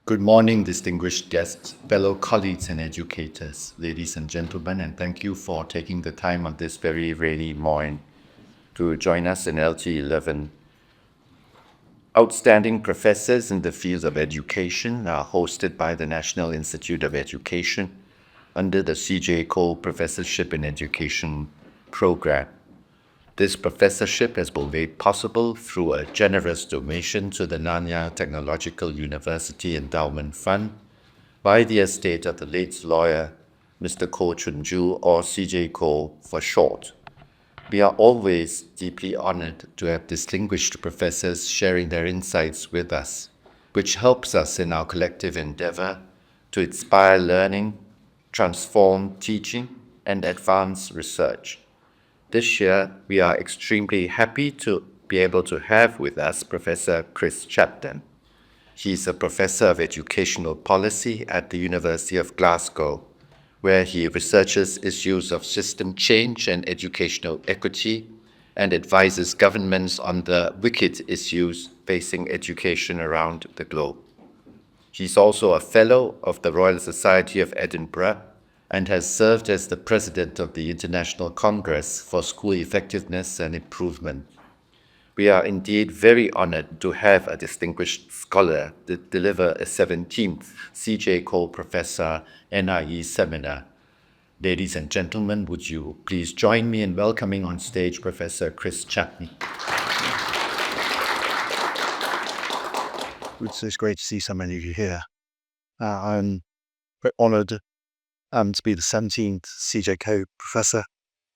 Good morning, distinguished guests, fellow colleagues and educators, ladies and gentlemen, and thank you for taking the time on this very rainy morning to join us in LT11. Outstanding professors in the field of education are hosted by the National Institute of Education under the C.J. Cole Professorship in Education program. This professorship has been made possible through a generous donation to the Nanyang Technological University Endowment Fund by the estate of the late lawyer Mr. Ko Chun-ju, or C.J. Ko for short. We are always deeply honored to have distinguished professors sharing their insights with us, which helps us in our collective endeavor to inspire learning, transform teaching, and advance research. This year, we are extremely happy to be able to have with us Professor Chris Chapman. He is a professor of educational policy at the University of Glasgow, where he researches issues of system change and educational equity and advises governments on the wicked issues facing education around the globe. He's also a fellow of the Royal Society of Edinburgh and has served as the president of the International Congress for School Effectiveness and Improvement. We are indeed very honored to have a distinguished scholar to deliver a 17th C.J. Cole Professor NIE seminar. Ladies and gentlemen, would you please join me in welcoming on stage Professor Chris Chapman. It's great to see so many of you here. I'm very honoured to be the 17th CJ Co Professor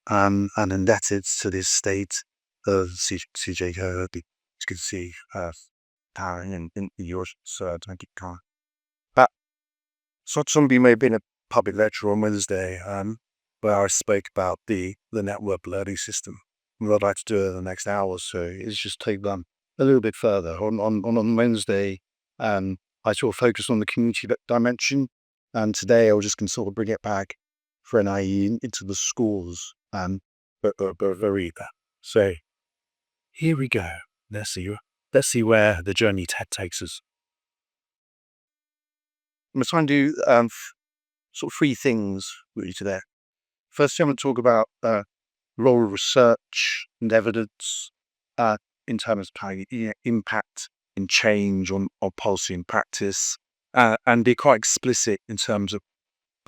and indebted to the estate of CJ Co. It's good to see Darren in yours, so thank you, Karen. But some of you may have been a public lecture on Wednesday where I spoke about the network learning system. What I'd like to do in the next hour or so is just take them a little bit further. On Wednesday, I sort of focused on the community dimension, and today I was just going to sort of bring it back for NIE into the schools, but very so here we go. Let's see where the journey takes us. I'm going to try and do sort of three things really today. First, I'm going to talk about role of research and evidence in terms of how impact and change on policy and practice, and be quite explicit in terms of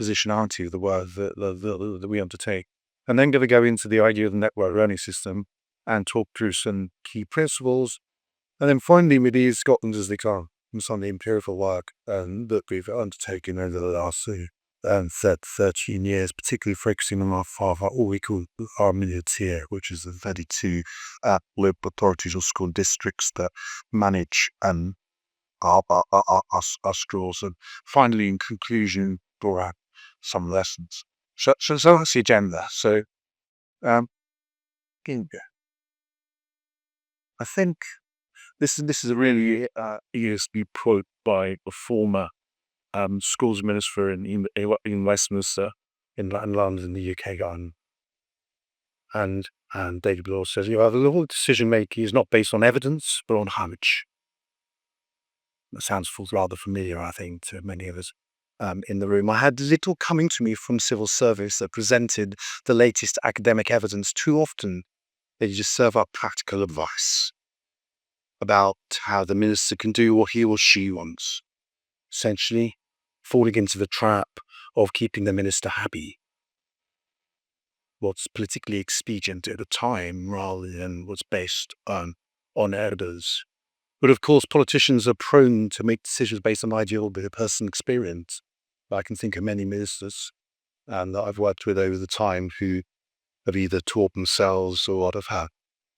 positionality of the work that we undertake. And then going to go into the idea of the network learning system and talk through some key principles. And then finally, with these Scotland as they come, and some of the empirical work that we've undertaken over the last 13 years, particularly focusing on what we call our middle tier, which is the 32 local authorities or school districts that manage our schools. And finally, in conclusion, for some lessons. So that's the agenda. So, I think this is a really ESB quote by a former schools minister in Westminster in London, in the UK, and David Law says, the law decision making is not based on evidence, but on hunch. That sounds rather familiar, I think, to many of us in the room. I had little coming to me from civil service that presented the latest academic evidence. Too often, they just serve up practical advice about how the minister can do what he or she wants, essentially falling into the trap of keeping the minister happy. What's politically expedient at the time rather than what's based on evidence. But of course, politicians are prone to make decisions based on ideal bit of personal experience. I can think of many ministers that I've worked with over the time who have either taught themselves or have had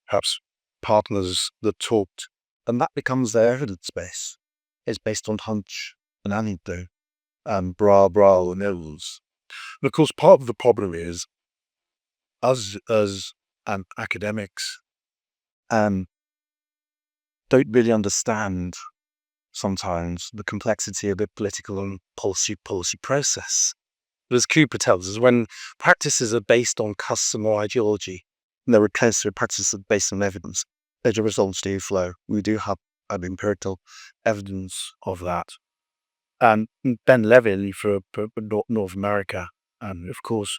perhaps partners that talked, and that becomes their evidence base. It's based on hunch and anecdote and bra and ills. And of course, part of the problem is us as academics don't really understand sometimes the complexity of the political and policy process. But as Cooper tells us, when practices are based on custom or ideology, and there are practices based on evidence, the results do flow. We do have empirical evidence of that. Ben Levin for North America, of course,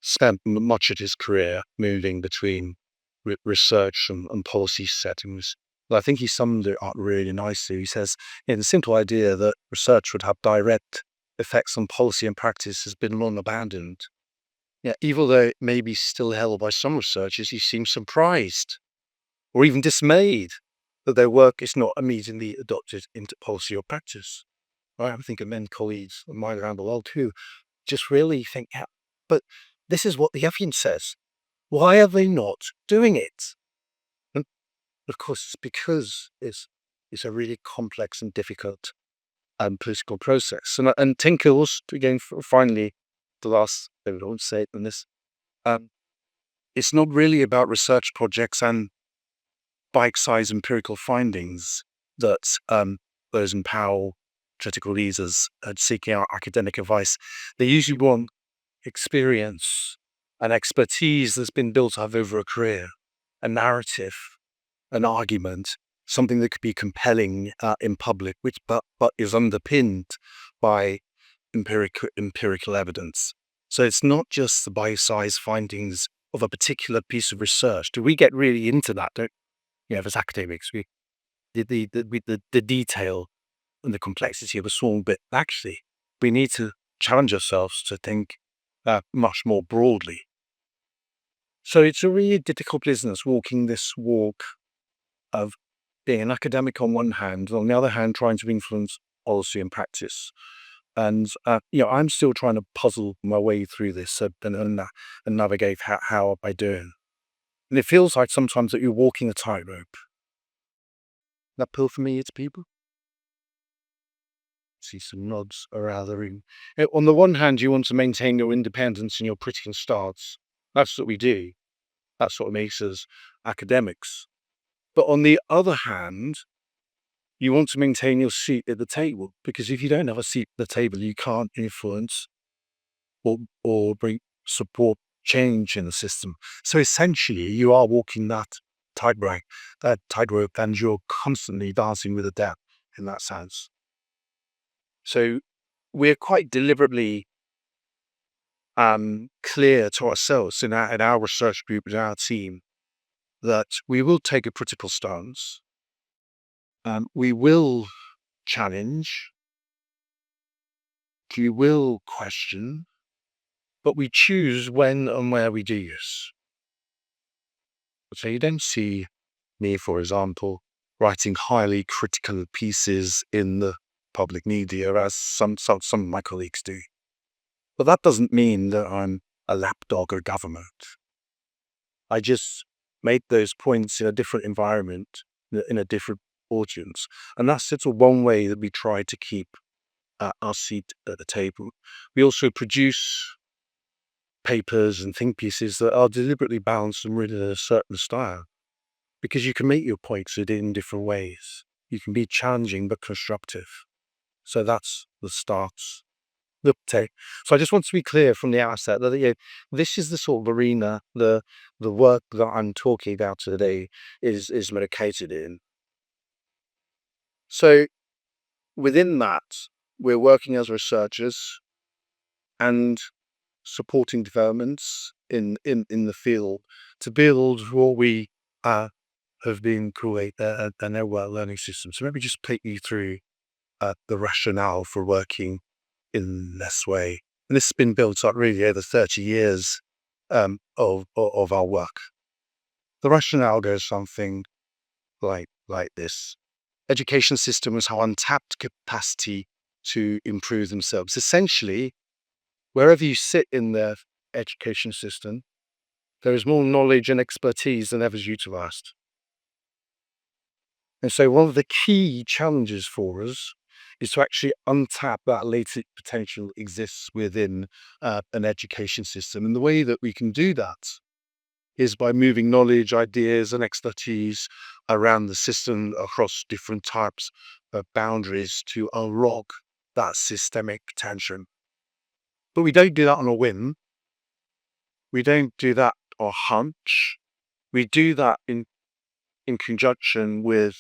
spent much of his career moving between research and policy settings. But I think he summed it up really nicely. He says, the simple idea that research would have direct effects on policy and practice has been long abandoned. Yeah, even though it may be still held by some researchers, he seems surprised or even dismayed that their work is not immediately adopted into policy or practice. I think of many colleagues of mine around the world who just really think, "Yeah, but this is what the evidence says. Why are they not doing it?" And of course, it's because it's a really complex and difficult political process. And Tinkles, again, finally, the last thing I would say on this, um, it's not really about research projects and bite-sized empirical findings that those in power, critical leaders, seeking out academic advice. They usually want experience and expertise that's been built up over a career, a narrative, an argument, something that could be compelling in public, which but is underpinned by empirical evidence. So it's not just the bite-sized findings of a particular piece of research. Do we get really into that? Don't as academics, we the detail and the complexity of a small bit. Actually, we need to challenge ourselves to think much more broadly. So it's a really difficult business walking this walk of being an academic on one hand, on the other hand, trying to influence policy and practice. And I'm still trying to puzzle my way through this and navigate how am I doing. And it feels like sometimes that you're walking a tightrope. That pill for me, it's people. See some nods around the room. On the one hand, you want to maintain your independence and your critical stance. That's what we do. That's what makes us academics. But on the other hand, you want to maintain your seat at the table, because if you don't have a seat at the table, you can't influence or bring support change in the system. So essentially, you are walking that tightrope, and you're constantly dancing with the devil in that sense. So we're quite deliberately clear to ourselves in our research group, in our team, that we will take a critical stance. We will challenge, we will question, but we choose when and where we do this. So you don't see me, for example, writing highly critical pieces in the public media as some of my colleagues do. But that doesn't mean that I'm a lapdog of government. I just made those points in a different environment, in a different audience. And that's sort of one way that we try to keep our seat at the table. We also produce papers and think pieces that are deliberately balanced and written in a certain style, because you can make your points in different ways. You can be challenging but constructive. So that's the start. So I just want to be clear from the outset that this is the sort of arena the work that I'm talking about today is located in. So within that, we're working as researchers and supporting developments in the field to build what we have been create a network learning system. So maybe just take you through the rationale for working in this way. And this has been built up really over 30 years of our work. The rationale goes something like this. Education systems have untapped capacity to improve themselves. Essentially, wherever you sit in the education system, there is more knowledge and expertise than ever is utilized. And so one of the key challenges for us is to actually untap that latent potential that exists within an education system. And the way that we can do that is by moving knowledge, ideas, and expertise around the system across different types of boundaries to unlock that systemic potential. But we don't do that on a whim. We don't do that on a hunch. We do that in conjunction with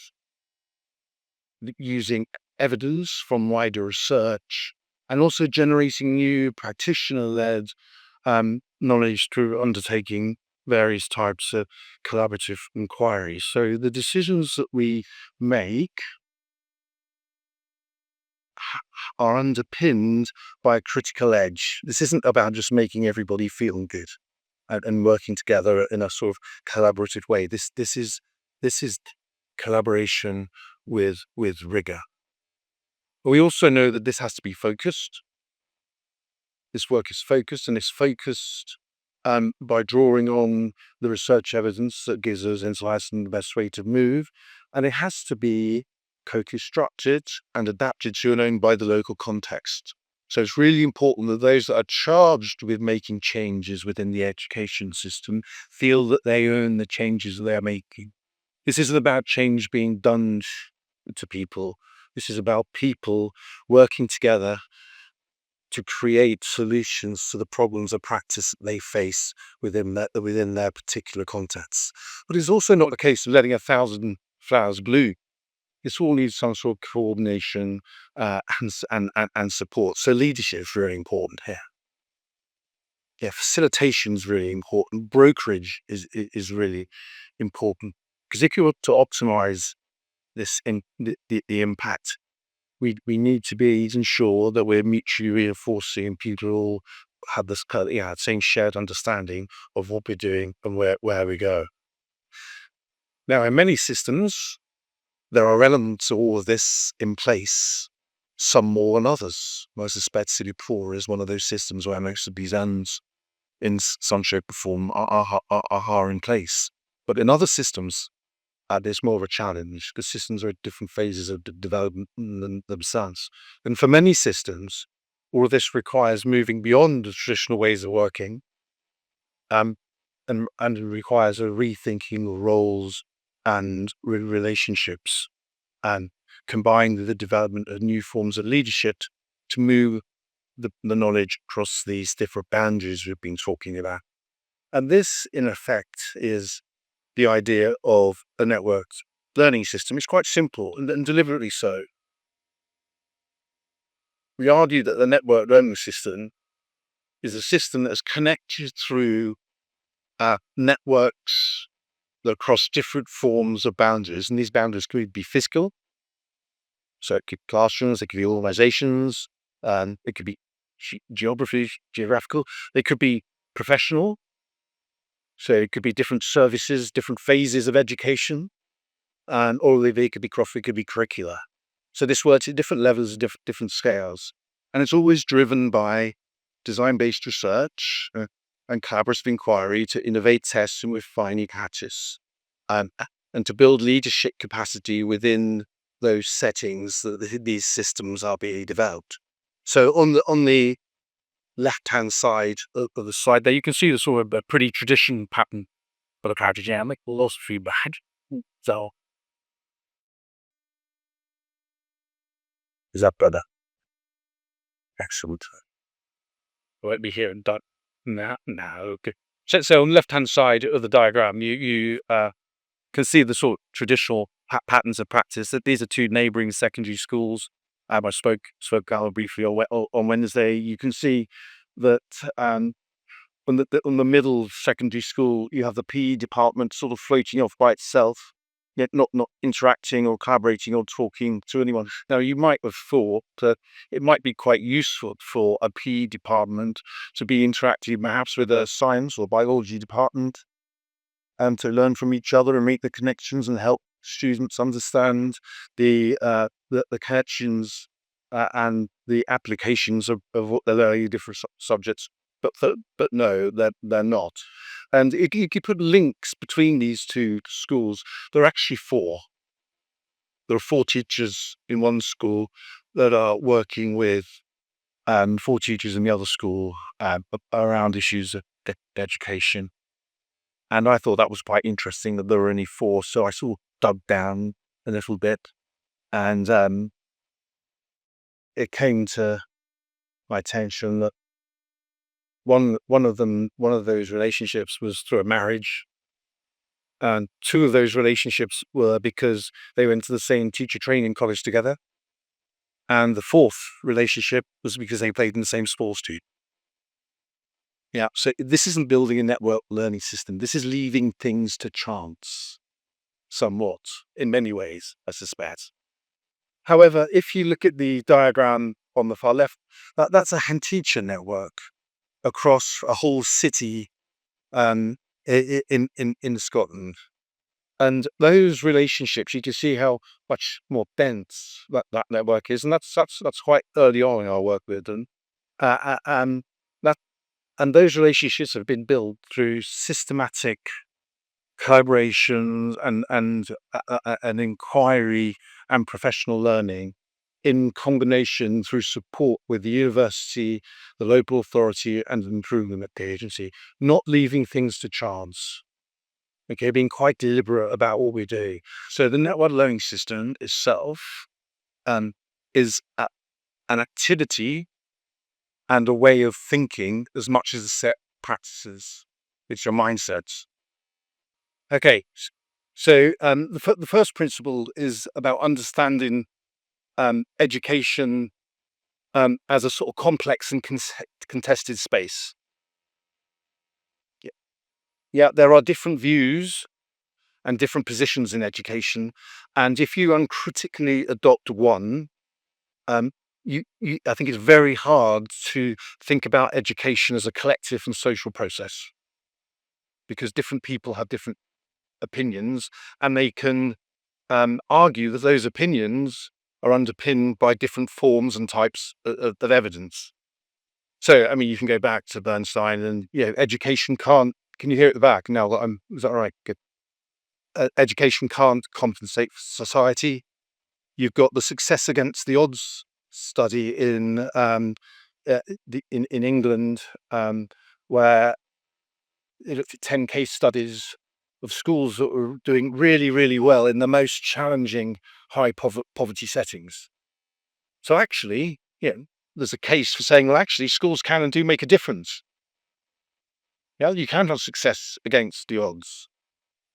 using evidence from wider research, and also generating new practitioner-led knowledge through undertaking various types of collaborative inquiries. So the decisions that we make are underpinned by a critical edge. This isn't about just making everybody feel good and working together in a sort of collaborative way. This is collaboration with rigor. But we also know that this has to be focused. This work is focused, and it's focused by drawing on the research evidence that gives us insights on the best way to move. And it has to be co-constructed and adapted to and owned by the local context. So it's really important that those that are charged with making changes within the education system feel that they own the changes they're making. This isn't about change being done to people. This is about people working together to create solutions to the problems of practice they face within their particular contexts. But it's also not the case of letting 1,000 flowers bloom. This all needs some sort of coordination and support. So leadership is really important here. Yeah, facilitation is really important. Brokerage is really important, because if you were to optimize the impact, we need to be ensure that we're mutually reinforcing and people all have this same shared understanding of what we're doing and where we go. Now, in many systems, there are elements of all of this in place, some more than others. I suspect Singapore is one of those systems where most of these ends in some shape or form are in place. But in other systems, there's more of a challenge because systems are at different phases of development themselves. And for many systems, all of this requires moving beyond the traditional ways of working, um, and it requires a rethinking of roles and relationships, and combine the development of new forms of leadership to move the knowledge across these different boundaries we've been talking about. And this, in effect, is the idea of a networked learning system. Is quite simple and deliberately so. We argue that the networked learning system is a system that's connected through networks that cross different forms of boundaries. And these boundaries could be physical, so it could be classrooms, it could be organizations, it could be geographical, they could be professional, so it could be different services, different phases of education, and or it could be it could be curricular. So this works at different levels, different scales, and it's always driven by design-based research and collaborative inquiry to innovate, test, and refine new practice, um, and to build leadership capacity within those settings that these systems are being developed. So on the left-hand side of the slide there, you can see the sort of a pretty tradition pattern for the paradigmatic philosophy behind. So is that better? Excellent. Let me hear it done. No, okay. So on the left-hand side of the diagram, you can see the sort of traditional patterns of practice. That these are two neighbouring secondary schools. I spoke briefly on Wednesday. You can see that on the middle secondary school, you have the PE department sort of floating off by itself, yet not interacting or collaborating or talking to anyone. Now, you might have thought that it might be quite useful for a PE department to be interacting perhaps with a science or biology department, and to learn from each other and make the connections and help students understand the connections and the applications of what they're learning in different subjects. But no, they're not. And if you put links between these two schools, there are actually four. There are four teachers in one school that are working with four teachers in the other school around issues of education. And I thought that was quite interesting that there were only four. So I sort of dug down a little bit, and it came to my attention that one of those relationships was through a marriage, and two of those relationships were because they went to the same teacher training college together. And the fourth relationship was because they played in the same sports team. Yeah. So this isn't building a network learning system. This is leaving things to chance somewhat in many ways, I suspect. However, if you look at the diagram on the far left, that's a hand teacher network across a whole city um, in Scotland. And those relationships, you can see how much more dense that network is, and that's quite early on in our work with them. That and those relationships have been built through systematic collaborations and inquiry and professional learning, in combination through support with the university, the local authority, and improvement agency, not leaving things to chance. Okay, being quite deliberate about what we're doing. So the network learning system itself um, is an activity and a way of thinking as much as a set practices. It's your mindsets. Okay, so the first principle is about understanding education as a sort of complex and contested space. Yeah, yeah, there are different views and different positions in education, and if you uncritically adopt one, um, I think it's very hard to think about education as a collective and social process, because different people have different opinions, and they can argue that those opinions are underpinned by different forms and types of evidence. So, I mean, you can go back to Bernstein and, education can't. Can you hear at the back now that I'm? Is that all right? Good. Education can't compensate for society. You've got the success against the odds study in England, where they looked at 10 case studies of schools that were doing really, really well in the most challenging high poverty settings. So actually, there's a case for saying, well, actually, schools can and do make a difference. Yeah, you can have success against the odds.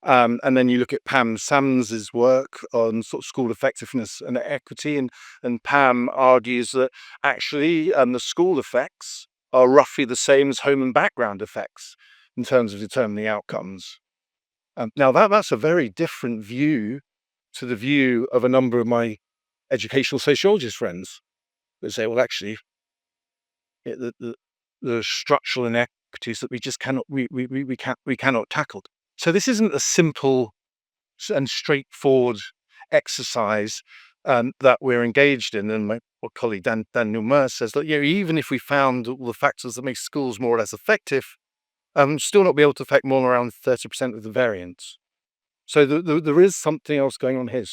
And then you look at Pam Sams's work on sort of school effectiveness and equity, and Pam argues that actually the school effects are roughly the same as home and background effects in terms of determining outcomes. Now that's a very different view to the view of a number of my educational sociologist friends that say, well, actually, the structural inequities that we just cannot we cannot tackle. So this isn't a simple and straightforward exercise that we're engaged in. And my colleague Daniel Mercer says that even if we found all the factors that make schools more or less effective, still not be able to affect more than around 30% of the variance. So there is something else going on here.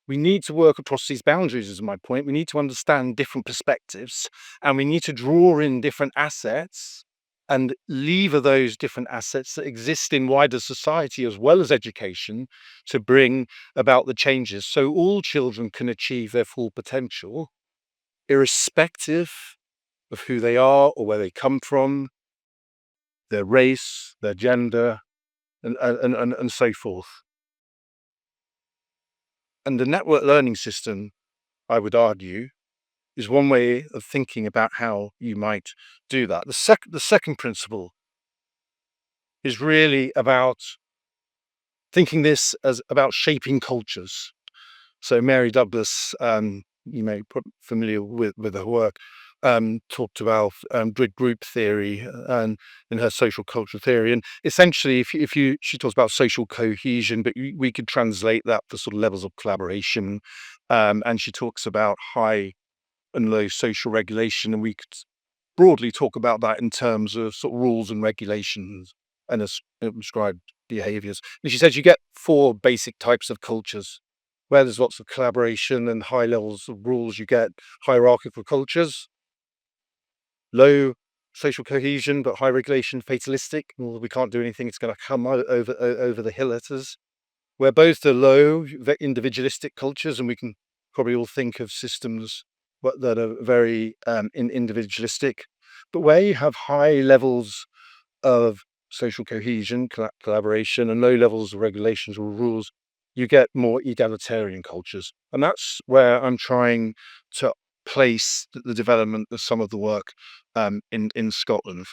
We need to work across these boundaries, is my point. We need to understand different perspectives, and we need to draw in different assets and lever those different assets that exist in wider society as well as education to bring about the changes so all children can achieve their full potential, irrespective of who they are or where they come from, their race, their gender, and so forth. And the network learning system, I would argue, is one way of thinking about how you might do that. The second principle is really about thinking this as about shaping cultures. So Mary Douglas, you may be familiar with her work, talked about group theory and in her social cultural theory. And essentially, she talks about social cohesion, but we could translate that for sort of levels of collaboration. And she talks about high and low social regulation, and we could broadly talk about that in terms of sort of rules and regulations and prescribed behaviors. And she says you get four basic types of cultures. Where there's lots of collaboration and high levels of rules, you get hierarchical cultures. Low social cohesion, but high regulation, fatalistic. Well, we can't do anything. It's going to come over the hill at us. Where both are low, individualistic cultures, and we can probably all think of systems that are very individualistic. But where you have high levels of social cohesion, collaboration, and low levels of regulations or rules, you get more egalitarian cultures. And that's where I'm trying to place the development of some of the work in Scotland.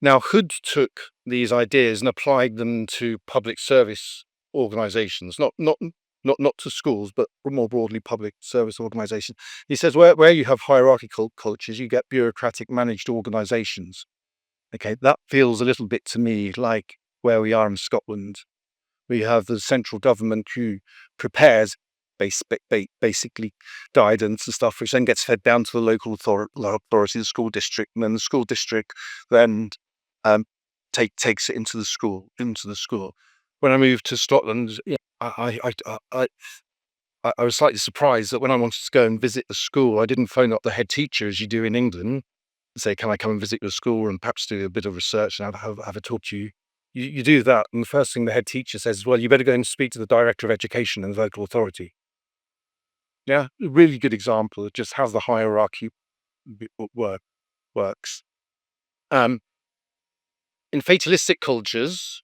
Now, Hood took these ideas and applied them to public service organisations, not to schools, but more broadly public service organisations. He says where you have hierarchical cultures, you get bureaucratic managed organisations. Okay, that feels a little bit to me like where we are in Scotland. We have the central government who prepares basically guidance and stuff, which then gets fed down to the local authority, the school district, and then the school district then um, takes it into the school. When I moved to Scotland, yeah, I was slightly surprised that when I wanted to go and visit the school, I didn't phone up the head teacher as you do in England and say, "Can I come and visit your school and perhaps do a bit of research and have a talk to you?" You do that, and the first thing the head teacher says is, "Well, you better go and speak to the director of education and the local authority." Yeah, a really good example of just how the hierarchy works. Um, in fatalistic cultures,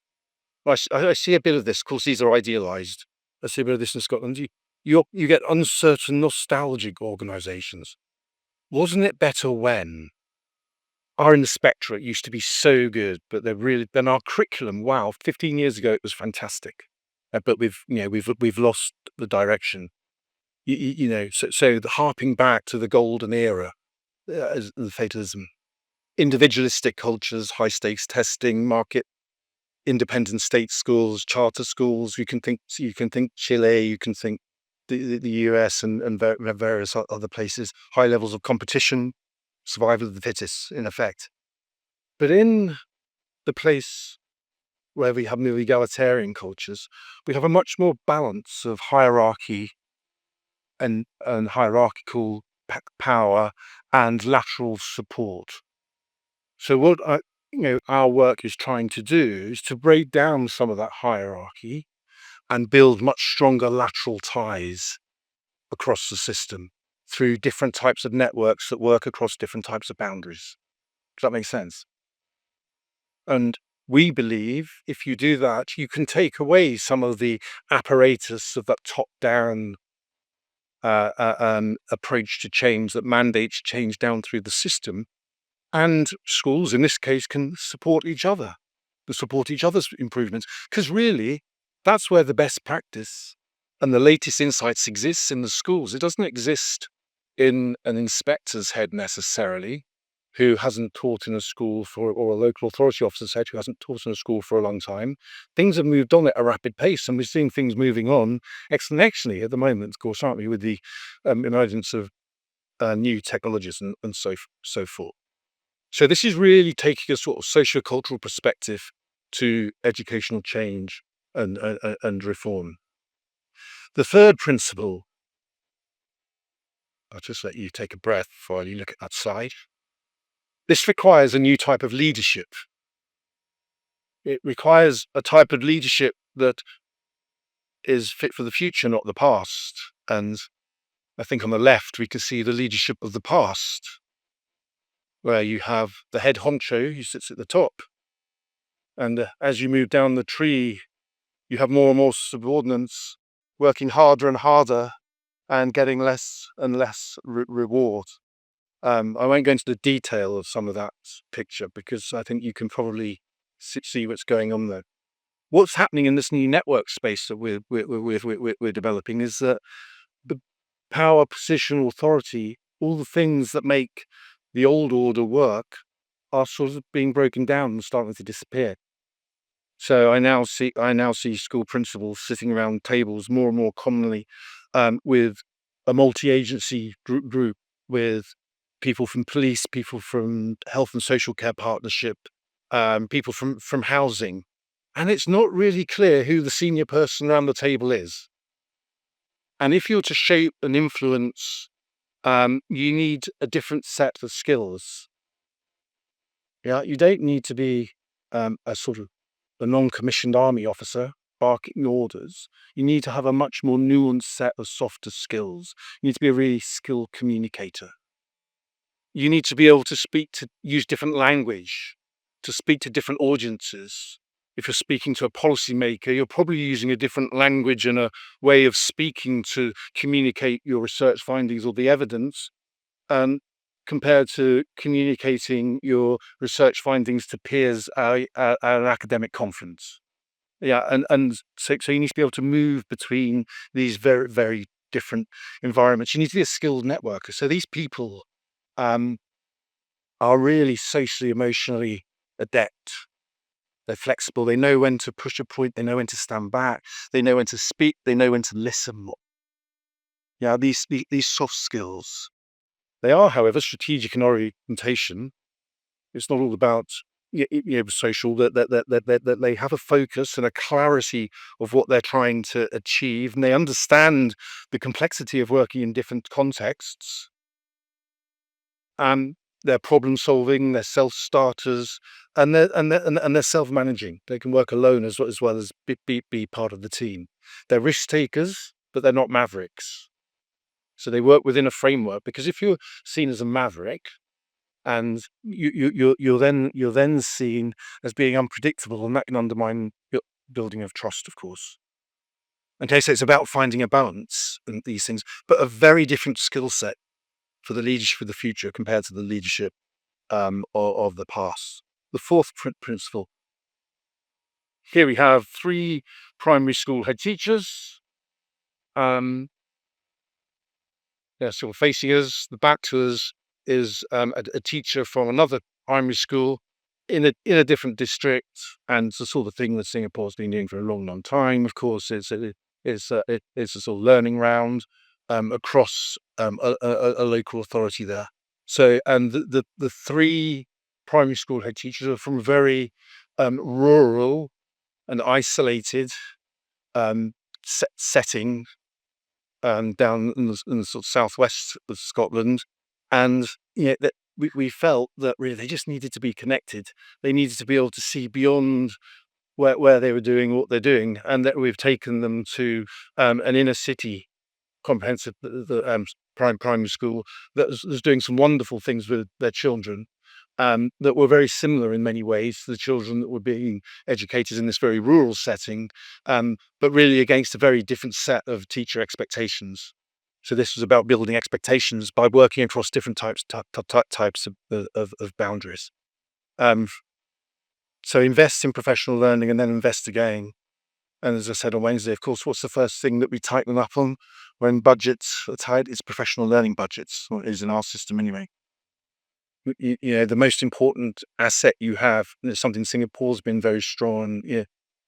I see a bit of this. Of course, these are idealized. I see a bit of this in Scotland. You get uncertain, nostalgic organisations. Wasn't it better when our inspectorate used to be so good, but then our curriculum, wow, 15 years ago it was fantastic, but we've lost the direction. So the harping back to the golden era, as the fatalism, individualistic cultures, high stakes testing, market independent state schools, charter schools. You can think Chile, you can think the US and various other places. High levels of competition, survival of the fittest, in effect. But in the place where we have more egalitarian cultures, we have a much more balance of hierarchy and hierarchical power and lateral support. So what our work is trying to do is to break down some of that hierarchy and build much stronger lateral ties across the system through different types of networks that work across different types of boundaries. Does that make sense? And we believe if you do that, you can take away some of the apparatus of that top-down approach to change that mandates change down through the system. And schools, in this case, can support each other, to support each other's improvements. Because really, that's where the best practice and the latest insights exists in the schools. It doesn't exist in an inspector's head necessarily, who hasn't taught in a school or a local authority officer's head who hasn't taught in a school for a long time. Things have moved on at a rapid pace, and we're seeing things moving on exponentially at the moment, of course, aren't we, with the emergence of new technologies and so forth. So this is really taking a sort of socio-cultural perspective to educational change and reform. The third principle, I'll just let you take a breath while you look at that slide. This requires a new type of leadership. It requires a type of leadership that is fit for the future, not the past. And I think on the left, we can see the leadership of the past, where you have the head honcho who sits at the top. And as you move down the tree, you have more and more subordinates working harder and harder and getting less and less reward. I won't go into the detail of some of that picture because I think you can probably see what's going on there. What's happening in this new network space that we're developing is that the power, position, authority, all the things that make the old order work are sort of being broken down and starting to disappear. So I now see school principals sitting around tables more and more commonly with a multi-agency group with people from police, people from health and social care partnership, people from housing, and it's not really clear who the senior person around the table is. And if you're to shape and influence, you need a different set of skills. Yeah, you don't need to be a sort of a non-commissioned army officer barking orders. You need to have a much more nuanced set of softer skills. You need to be a really skilled communicator. You need to be able to use different language, to speak to different audiences. If you're speaking to a policymaker, you're probably using a different language and a way of speaking to communicate your research findings or the evidence compared to communicating your research findings to peers at an academic conference. Yeah, so you need to be able to move between these very, very different environments. You need to be a skilled networker. So these people um, are really socially, emotionally adept. They're flexible. They know when to push a point. They know when to stand back. They know when to speak. They know when to listen. Yeah, these soft skills. They are, however, strategic in orientation. It's not all about social. That they have a focus and a clarity of what they're trying to achieve, and they understand the complexity of working in different contexts. They're problem solving. They're self starters, and they're self managing. They can work alone as well as be part of the team. They're risk takers, but they're not mavericks. So they work within a framework, because if you're seen as a maverick, and you're then seen as being unpredictable, and that can undermine building of trust, of course. Okay, so it's about finding a balance in these things, but a very different skill set for the leadership of the future compared to the leadership of the past. The fourth principle. Here we have 3 primary school head teachers. They're sort of facing us. The back to us is a teacher from another primary school in a different district, and it's the sort of thing that Singapore's been doing for a long, long time. Of course, it's a sort of learning round across a local authority there. So, and the 3 primary school head teachers are from very rural and isolated um, setting down in the sort of southwest of Scotland, and that we felt that really they just needed to be connected. They needed to be able to see beyond where they were doing what they're doing, and that we've taken them to an inner city comprehensive primary school that was doing some wonderful things with their children. That were very similar in many ways to the children that were being educated in this very rural setting, but really against a very different set of teacher expectations. So this was about building expectations by working across different types of boundaries. Um, so invest in professional learning and then invest again. And as I said on Wednesday, of course, what's the first thing that we tighten up on when budgets are tight? It's professional learning budgets, or it is in our system anyway. The most important asset you have, and it's something Singapore's been very strong,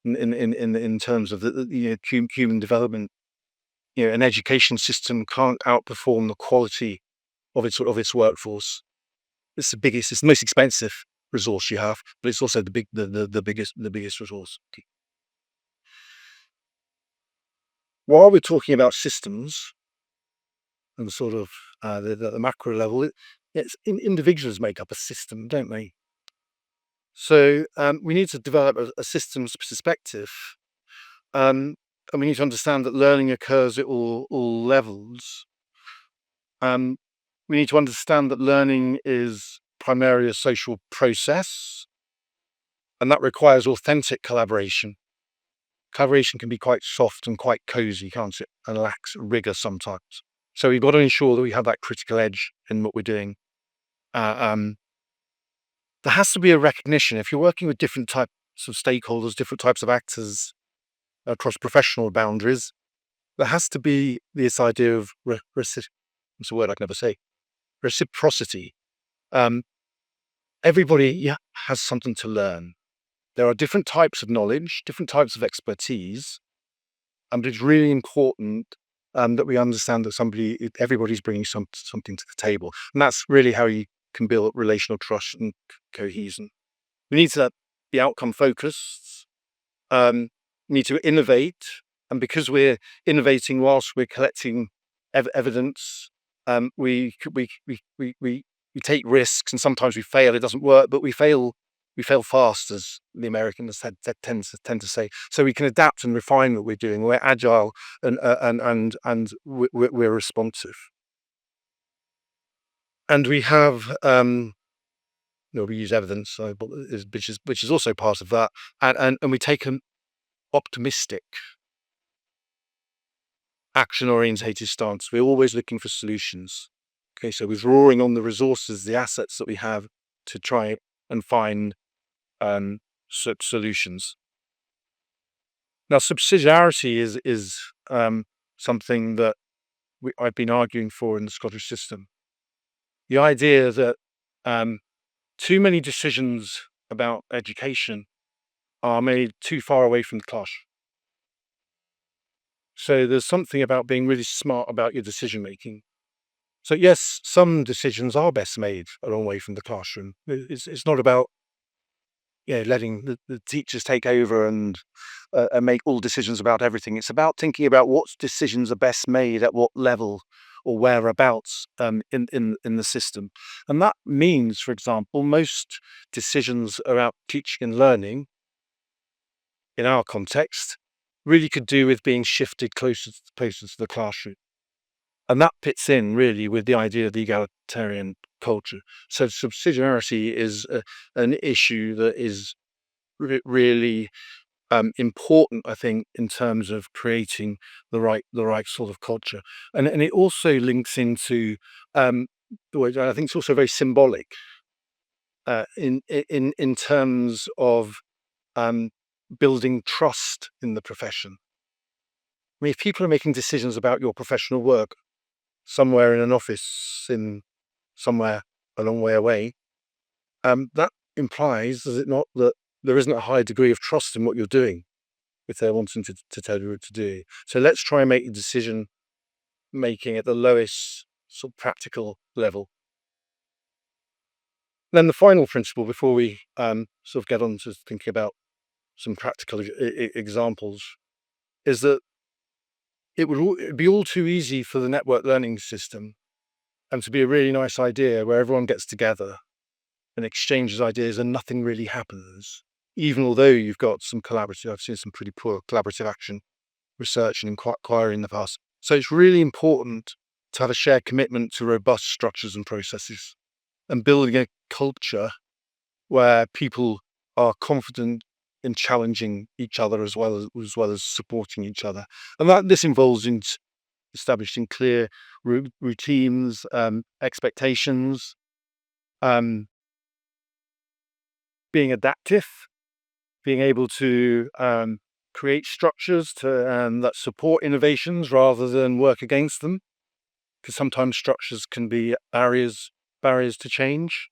in terms of the human development. An education system can't outperform the quality of its workforce. It's the most expensive resource you have, but it's also the biggest resource. While we're talking about systems and sort of the macro level, individuals make up a system, don't they? So we need to develop a systems perspective, and we need to understand that learning occurs at all levels. Um, we need to understand that learning is primarily a social process, and that requires authentic collaboration. Collaboration can be quite soft and quite cozy, can't it? And lacks rigor sometimes. So we've got to ensure that we have that critical edge in what we're doing. Uh, um, there has to be a recognition if you're working with different types of stakeholders, different types of actors across professional boundaries. There has to be this idea of what's a word I can never say, reciprocity. Um, everybody has something to learn. There are different types of knowledge, different types of expertise, and it's really important that we understand that everybody's bringing something to the table, and that's really how you can build relational trust and cohesion. We need to be outcome focused. Need to innovate, and because we're innovating whilst we're collecting evidence, we take risks, and sometimes we fail. It doesn't work, but we fail. We fail fast, as the Americans tend to say. So we can adapt and refine what we're doing. We're agile, and we're responsive. And we have we use evidence, which is also part of that, and we take an optimistic, action orientated stance. We're always looking for solutions. Okay, so we're drawing on the resources, the assets that we have to try and find solutions. Now, subsidiarity is something that I've been arguing for in the Scottish system. The idea that um, too many decisions about education are made too far away from the clash. So there's something about being really smart about your decision making. So yes, some decisions are best made a long way from the classroom. It's not about letting the teachers take over and make all decisions about everything. It's about thinking about what decisions are best made at what level or whereabouts in the system. And that means, for example, most decisions about teaching and learning in our context really could do with being shifted closer to the classroom. And that fits in really with the idea of the egalitarian culture. So subsidiarity is an issue that is really important, I think, in terms of creating the right sort of culture, and it also links into um, I think it's also very symbolic in terms of um, building trust in the profession. I mean, if people are making decisions about your professional work somewhere in an office in somewhere a long way away, that implies, does it not, that there isn't a high degree of trust in what you're doing if they're wanting to tell you what to do. So let's try and make a decision making at the lowest sort of practical level. Then the final principle before we sort of get on to thinking about some practical examples is that it'd be all too easy for the network learning system and to be a really nice idea where everyone gets together and exchanges ideas and nothing really happens. Even although you've got some I've seen some pretty poor collaborative action research and inquiry in the past. So it's really important to have a shared commitment to robust structures and processes and building a culture where people are confident in challenging each other as well as supporting each other. And that this involves in establishing clear routines, expectations, um, being adaptive, being able to create structures that support innovations rather than work against them, because sometimes structures can be barriers to change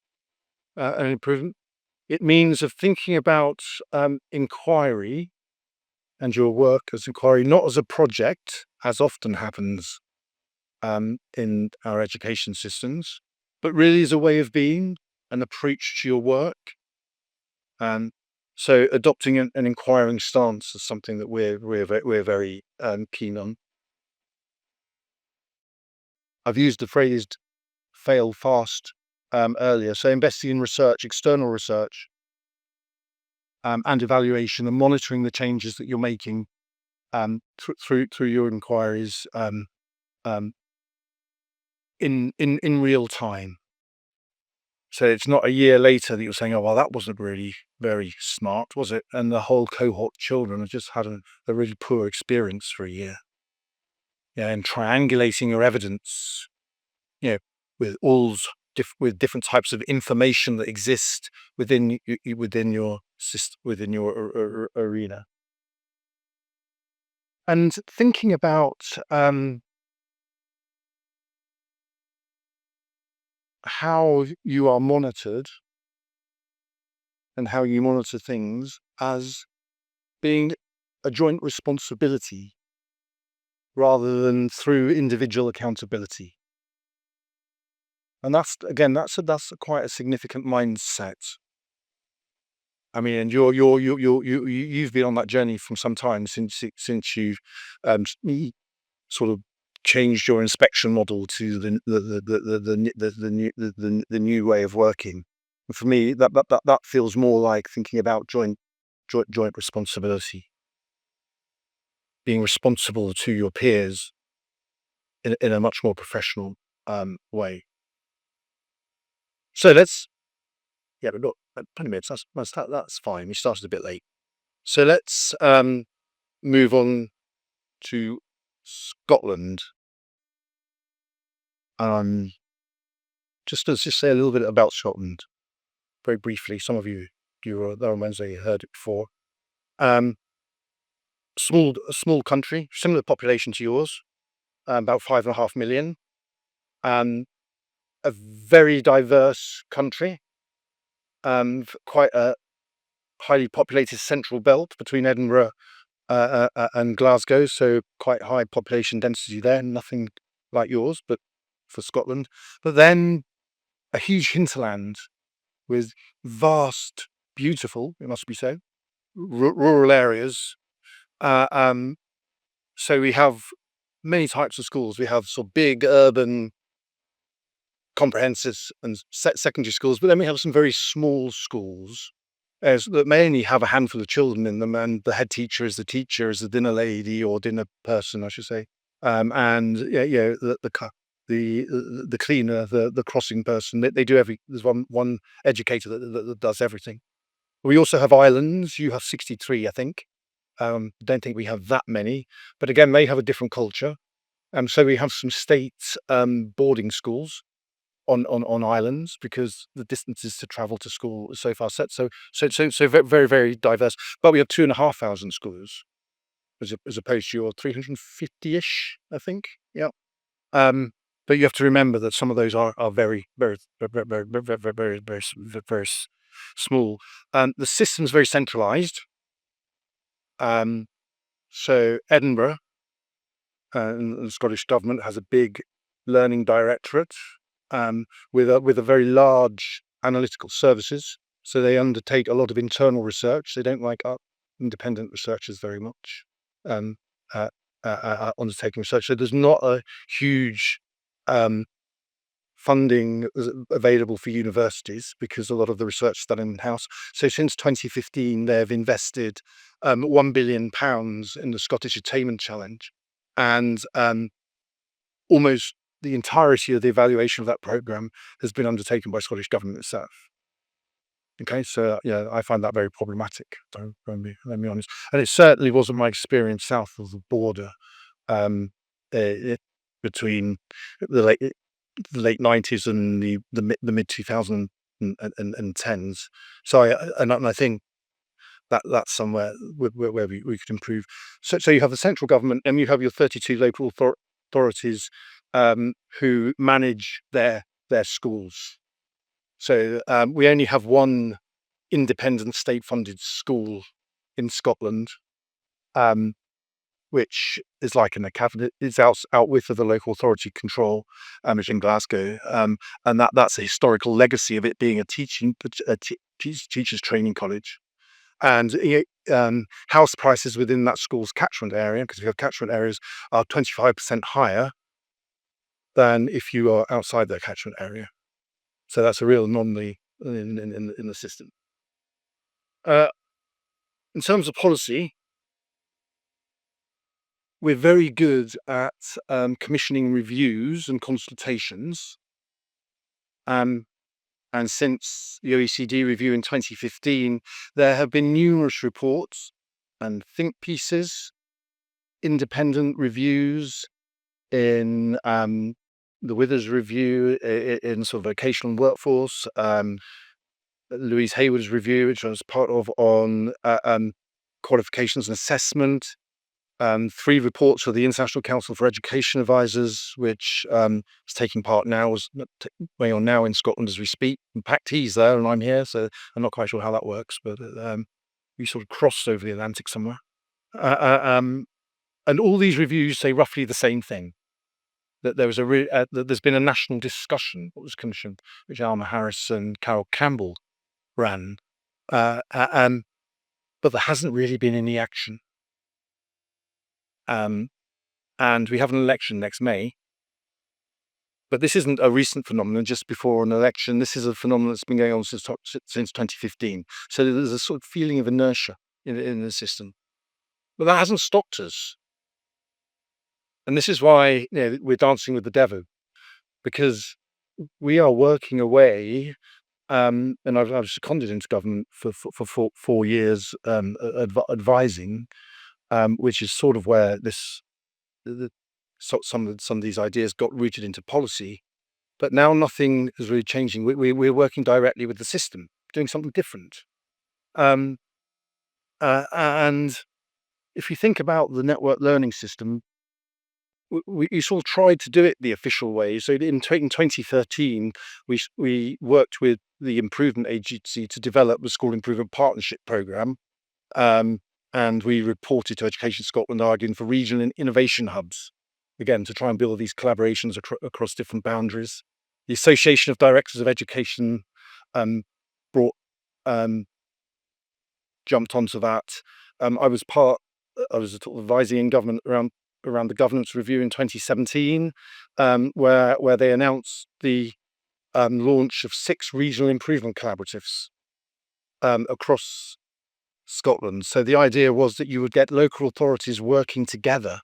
and improvement. It means of thinking about inquiry and your work as inquiry, not as a project, as often happens in our education systems, but really as a way of being, an approach to your work. Um, so adopting an inquiring stance is something that we're very keen on. I've used the phrase "fail fast" earlier. So investing in research, external research, and evaluation, and monitoring the changes that you're making through your inquiries um, in real time. So it's not a year later that you're saying, "Oh, well, that wasn't really very smart, was it?" And the whole cohort of children have just had a really poor experience for a year. Yeah, and triangulating your evidence, you know, with with different types of information that exist within your system, within your arena, and thinking about how you are monitored and how you monitor things as being a joint responsibility rather than through individual accountability. And that's quite a significant mindset. I mean, and you've been on that journey from some time since you've sort of changed your inspection model to the new way of working. And for me, that feels more like thinking about joint responsibility, being responsible to your peers in a much more professional way. So let's but look, 20 minutes. That's fine. We started a bit late, so let's move on to Scotland. just to say a little bit about Scotland, very briefly. Some of you were there on Wednesday, heard it before. A small country, similar population to yours, about 5.5 million. A very diverse country, quite a highly populated central belt between Edinburgh and Glasgow, so quite high population density there. Nothing like yours, but for Scotland. But then a huge hinterland with vast, beautiful, it must be so, rural areas. So we have many types of schools. We have sort of big urban comprehensive and secondary schools, but then we have some very small schools that may only have a handful of children in them, and the head teacher is the dinner lady or dinner person, I should say, and the cleaner, the crossing person. They do there's one educator that does everything. We also have islands. You have 63, I think. Don't think we have that many, but again, they have a different culture. So we have some state boarding schools on islands because the distances to travel to school is so far set. So very, very diverse. But we have 2,500 schools as opposed to your 350-ish, I think. Yeah. But you have to remember that some of those are very, very, very, very, very, very, very small. The system's very centralized. So Edinburgh and the Scottish government has a big learning directorate with a very large analytical services. So they undertake a lot of internal research. They don't like independent researchers very much undertaking research. So there's not a huge funding available for universities because a lot of the research is done in-house. So since 2015, they've invested £1 billion in the Scottish Attainment Challenge, and almost the entirety of the evaluation of that program has been undertaken by Scottish government itself. Okay, so yeah, I find that very problematic. Let me be honest, and it certainly wasn't my experience south of the border between the late 90s and the mid 2010s. So I think that's somewhere where we could improve. So you have the central government, and you have your 32 local authorities who manage their schools. So we only have one independent state-funded school in Scotland, which is like an academy. It's out with the local authority control, which in Glasgow, and that's a historical legacy of it being a teachers training college. And house prices within that school's catchment area, because we have catchment areas, are 25% higher than if you are outside their catchment area. So that's a real anomaly in the system. In terms of policy, we're very good at commissioning reviews and consultations. And since the OECD review in 2015, there have been numerous reports and think pieces, independent reviews in the Withers review in sort of vocational workforce, Louise Hayward's review, which I was part of on qualifications and assessment, 3 reports of the International Council for Education Advisors, which is taking part now, is going on now in Scotland as we speak. In fact, he's there and I'm here, so I'm not quite sure how that works, but we sort of crossed over the Atlantic somewhere. And all these reviews say roughly the same thing, that there was that there's been a national discussion, what was commissioned, which Alma Harris and Carol Campbell ran, but there hasn't really been any action. And we have an election next May. But this isn't a recent phenomenon just before an election. This is a phenomenon that's been going on since 2015. So there's a sort of feeling of inertia in the system. But that hasn't stopped us. And this is why we're dancing with the devil, because we are working away. And I've seconded into government for 4 years, advising, which is sort of where some of these ideas got rooted into policy. But now nothing is really changing. We're working directly with the system, doing something different. And if you think about the network learning system, we sort of tried to do it the official way. So in 2013, we worked with the Improvement Agency to develop the School Improvement Partnership Programme. Um, and we reported to Education Scotland arguing for regional and innovation hubs, again, to try and build these collaborations across different boundaries. The Association of Directors of Education um, brought um, jumped onto that. I was sort of advising in government around the governance review in 2017, where they announced the launch of 6 regional improvement collaboratives across Scotland. So the idea was that you would get local authorities working together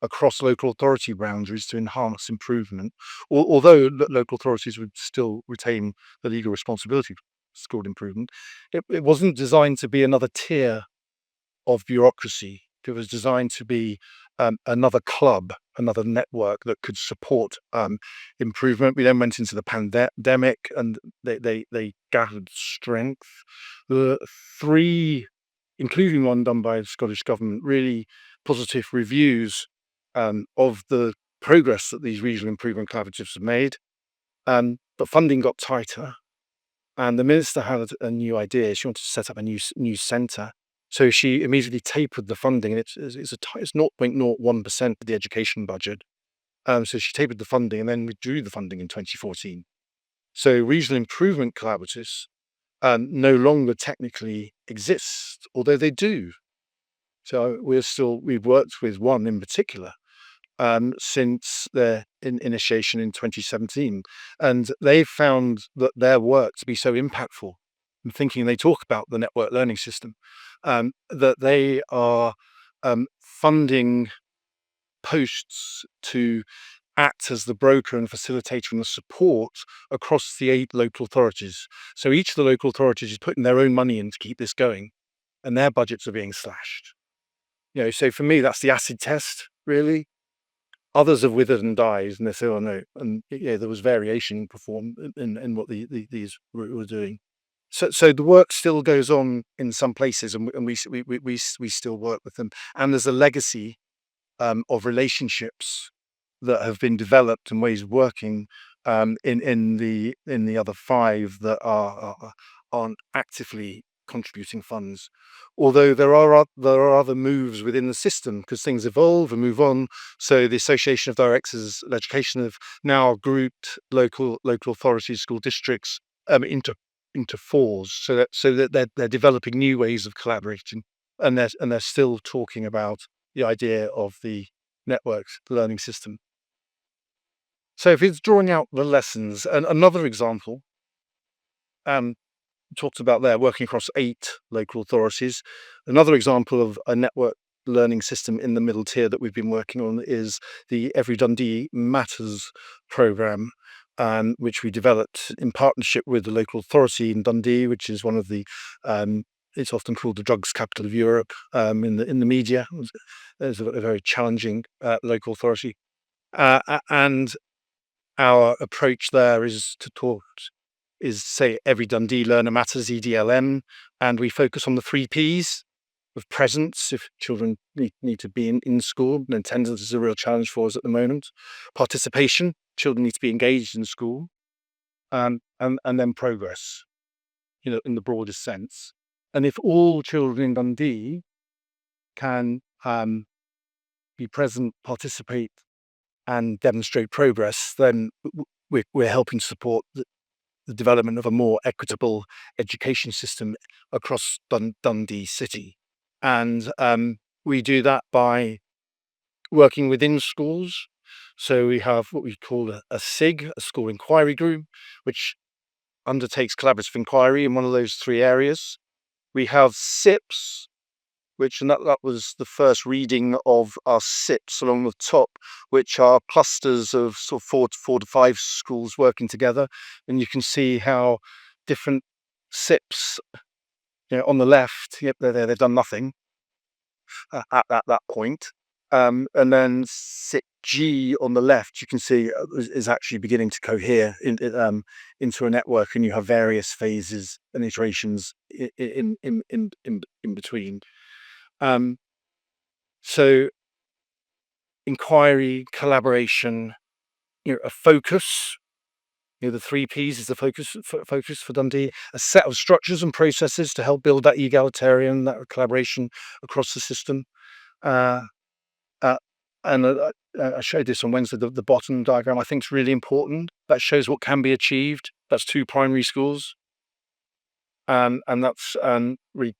across local authority boundaries to enhance improvement, although local authorities would still retain the legal responsibility for school improvement. It wasn't designed to be another tier of bureaucracy. It was designed to be another club, another network that could support improvement. We then went into the pandemic, and they gathered strength. The 3, including one done by the Scottish Government, really positive reviews of the progress that these regional improvement collaboratives have made. But funding got tighter, and the minister had a new idea. She wanted to set up a new centre. So she immediately tapered the funding, and it's 0.01% of the education budget. So she tapered the funding and then withdrew the funding in 2014. So regional improvement collaboratives no longer technically exist, although they do. So we've worked with one in particular since their initiation in 2017, and they found that their work to be so impactful. I'm thinking they talk about the network learning system, that they are funding posts to act as the broker and facilitator and the support across the 8 local authorities. So each of the local authorities is putting their own money in to keep this going, and their budgets are being slashed. So for me, that's the acid test, really. Others have withered and died, and they say, "Oh no!" And there was variation performed in what these were doing. So the work still goes on in some places, and we still work with them. And there's a legacy of relationships that have been developed and ways of working in the other 5 that aren't actively contributing funds. Although there are other moves within the system, because things evolve and move on. So the Association of Directors of Education have now grouped local authorities, school districts into 4s, so that they're developing new ways of collaborating, and they're still talking about the idea of the networked learning system. So if it's drawing out the lessons, and another example, talked about there, working across 8 local authorities. Another example of a network learning system in the middle tier that we've been working on is the Every Dundee Matters programme, which we developed in partnership with the local authority in Dundee, which is one of the it's often called the drugs capital of Europe in the media. It's a very challenging local authority, and our approach there is say Every Dundee Learner Matters, EDLM, and we focus on the 3 Ps of presence. If children need to be in school, and attendance is a real challenge for us at the moment. Participation, children need to be engaged in school, and then progress, in the broadest sense. And if all children in Dundee can be present, participate, and demonstrate progress, then we're helping to support the development of a more equitable education system across Dundee City. And we do that by working within schools. So we have what we call a SIG, a school inquiry group, which undertakes collaborative inquiry in one of those 3 areas. We have SIPs, and that was the first reading of our SIPs along the top, which are clusters of sort of 4 to 5 schools working together. And you can see how different SIPs, on the left, they've done nothing at that point. And then G on the left, you can see is actually beginning to cohere into a network, and you have various phases and iterations in between. So inquiry, collaboration, a focus. The 3 Ps is the focus for Dundee. A set of structures and processes to help build that egalitarian, that collaboration across the system. Uh, uh, and I showed this on Wednesday. The bottom diagram I think is really important. That shows what can be achieved. That's 2 primary schools, and that's really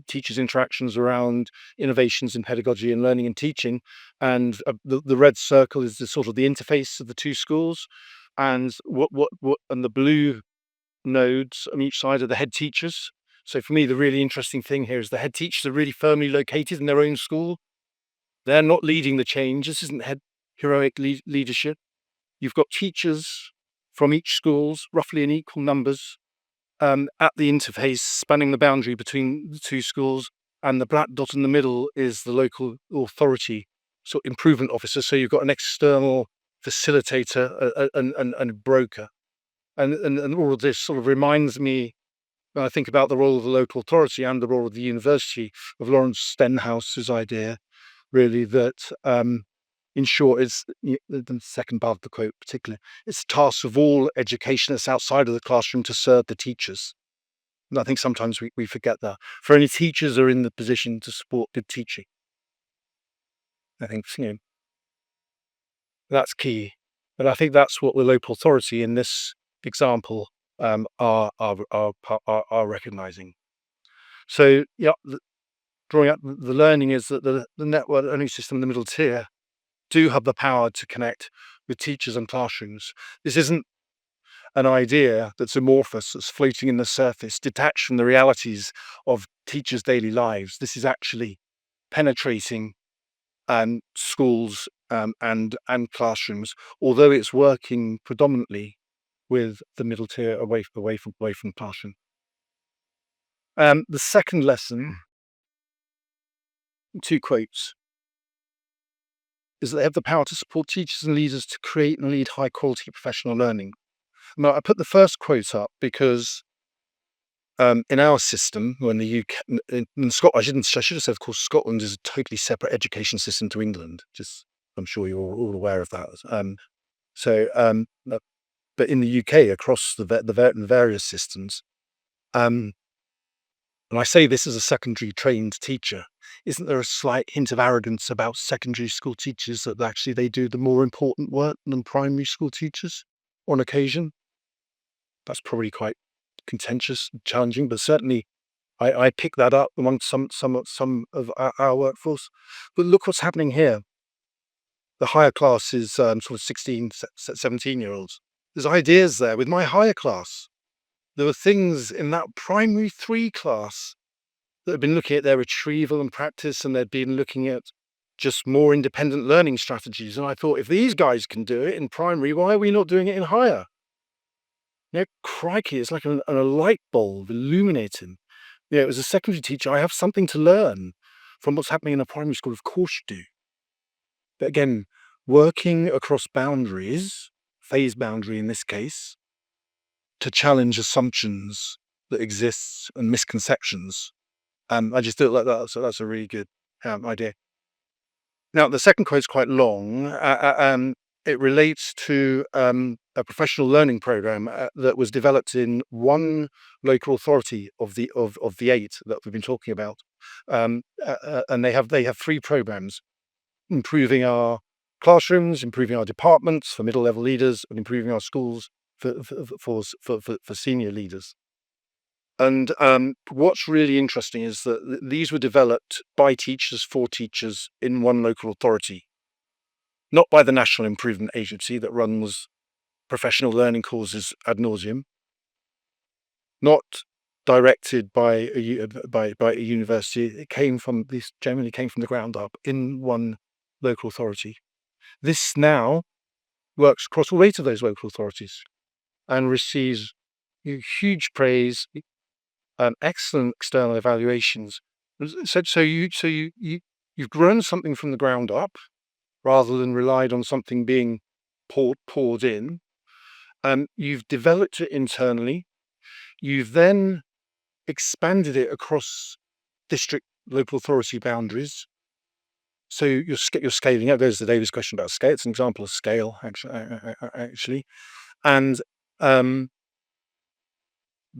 teachers' interactions around innovations in pedagogy and learning and teaching. And the red circle is the sort of the interface of the 2 schools, and and the blue nodes on each side are the head teachers. So for me, the really interesting thing here is the head teachers are really firmly located in their own school. They're not leading the change. This isn't heroic leadership. You've got teachers from each schools, roughly in equal numbers, at the interface, spanning the boundary between the 2 schools, and the black dot in the middle is the local authority, so improvement officer. So you've got an external facilitator and a broker. And all of this sort of reminds me, when I think about the role of the local authority and the role of the university, of Lawrence Stenhouse's idea, really, that in short, is the second part of the quote particularly, it's the task of all educationists outside of the classroom to serve the teachers. And I think sometimes we forget that. For only teachers are in the position to support good teaching. I think that's key. And I think that's what the local authority in this example are recognizing. So yeah, drawing up the learning is that the network learning system in the middle tier do have the power to connect with teachers and classrooms. This isn't an idea that's amorphous, that's floating in the surface, detached from the realities of teachers' daily lives. This is actually penetrating schools and classrooms, although it's working predominantly with the middle tier away from classroom. The second lesson, 2 quotes, is that they have the power to support teachers and leaders to create and lead high quality professional learning. Now, I put the first quote up because in our system, when the UK, in Scotland, I should have said, of course, Scotland is a totally separate education system to England. Just, I'm sure you're all aware of that. But in the UK, across the various systems, and I say this as a secondary trained teacher, isn't there a slight hint of arrogance about secondary school teachers that actually they do the more important work than primary school teachers on occasion? That's probably quite contentious and challenging, but certainly I pick that up amongst some of our workforce. But look what's happening here. The higher class is sort of 16, 17-year-olds. There's ideas there with my higher class. There were things in that primary 3 class that had been looking at their retrieval and practice, and they'd been looking at just more independent learning strategies. And I thought, if these guys can do it in primary, why are we not doing it in higher? Crikey, it's like a light bulb illuminating. As a secondary teacher, I have something to learn from what's happening in a primary school. Of course you do. But again, working across boundaries, phase boundary in this case, to challenge assumptions that exist and misconceptions. I just do it like that. So that's a really good idea. Now, the second quote is quite long. It relates to a professional learning program that was developed in one local authority of the 8 that we've been talking about, and they have 3 programs: improving our classrooms, improving our departments for middle level leaders, and improving our schools for senior leaders. And what's really interesting is that these were developed by teachers for teachers in one local authority, not by the National Improvement Agency that runs professional learning courses ad nauseum, not directed by a university. It generally came from the ground up in one local authority. This now works across all 8 of those local authorities and receives huge praise, excellent external evaluations. So you've grown something from the ground up, rather than relied on something being poured in. You've developed it internally. You've then expanded it across district local authority boundaries. So you're scaling up. There's the Davis question about scale. It's an example of scale, actually. And the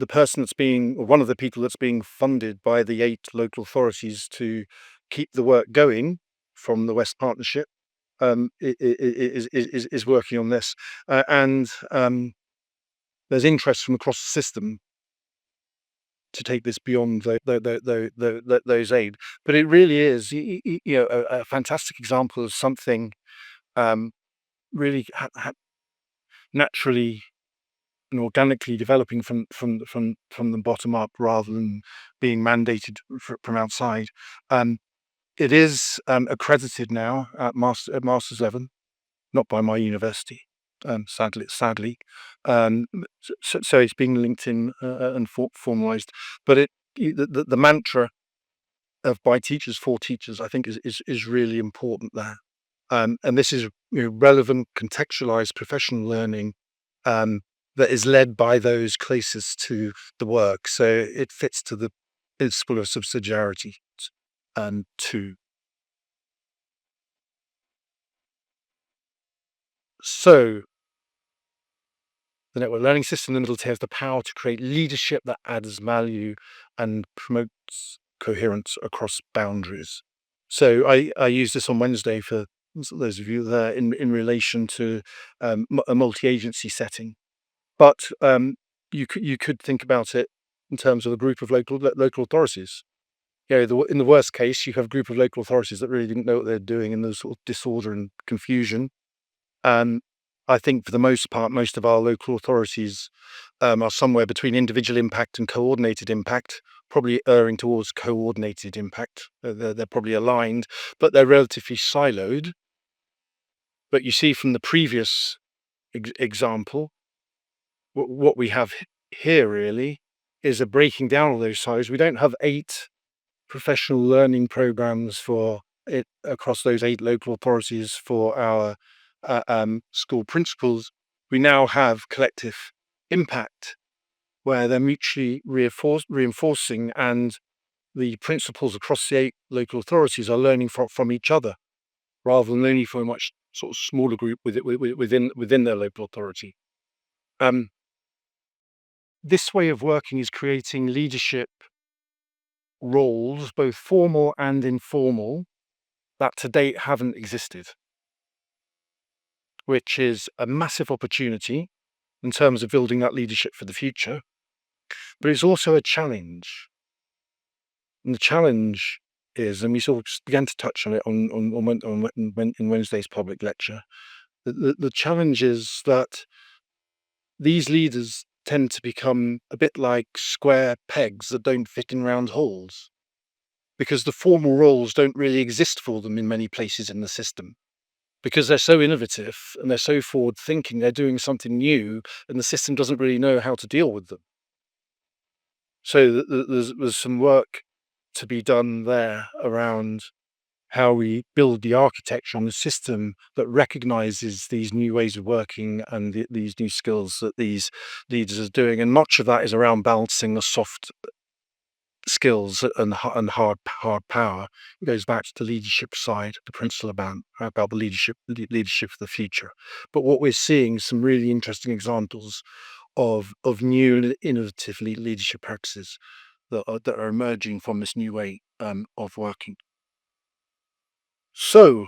person that's being, or one of the people that's being funded by the 8 local authorities to keep the work going from the West Partnership, is working on this, and there's interest from across the system to take this beyond those aid. But it really is, a fantastic example of something really naturally and organically developing from the bottom up rather than being mandated from outside. It is accredited now at master's level, not by my university, sadly. So it's being linked in and formalized. But the mantra of by teachers for teachers, I think, is really important there. And this is relevant, contextualized professional learning that is led by those closest to the work. So it fits to the principle of subsidiarity too. So the network learning system in the middle has the power to create leadership that adds value and promotes coherence across boundaries. So I use this on Wednesday for those of you there in relation to a multi-agency setting. But you could think about it in terms of a group of local authorities. In the worst case, you have a group of local authorities that really didn't know what they're doing, and there's sort of disorder and confusion. I think for the most part, most of our local authorities are somewhere between individual impact and coordinated impact, probably erring towards coordinated impact. They're probably aligned, but they're relatively siloed. But you see from the previous example, what we have here really is a breaking down of those silos. We don't have 8 professional learning programs for it across those 8 local authorities for our school principals. We now have collective impact where they're mutually reinforcing, and the principals across the 8 local authorities are learning from each other rather than learning from a much sort of smaller group within their local authority. This way of working is creating leadership roles, both formal and informal, that to date haven't existed, which is a massive opportunity in terms of building that leadership for the future. But it's also a challenge. And the challenge is, and we sort of began to touch on it in Wednesday's public lecture, the challenge is that these leaders tend to become a bit like square pegs that don't fit in round holes, because the formal roles don't really exist for them in many places in the system, because they're so innovative and they're so forward thinking, they're doing something new, and the system doesn't really know how to deal with them. So there's some work to be done there around how we build the architecture on the system that recognizes these new ways of working and these new skills that these leaders are doing. And much of that is around balancing the soft skills and hard power. It goes back to the leadership side, the principle about the leadership of the future. But what we're seeing is some really interesting examples of new and innovative leadership practices that are emerging from this new way of working. So,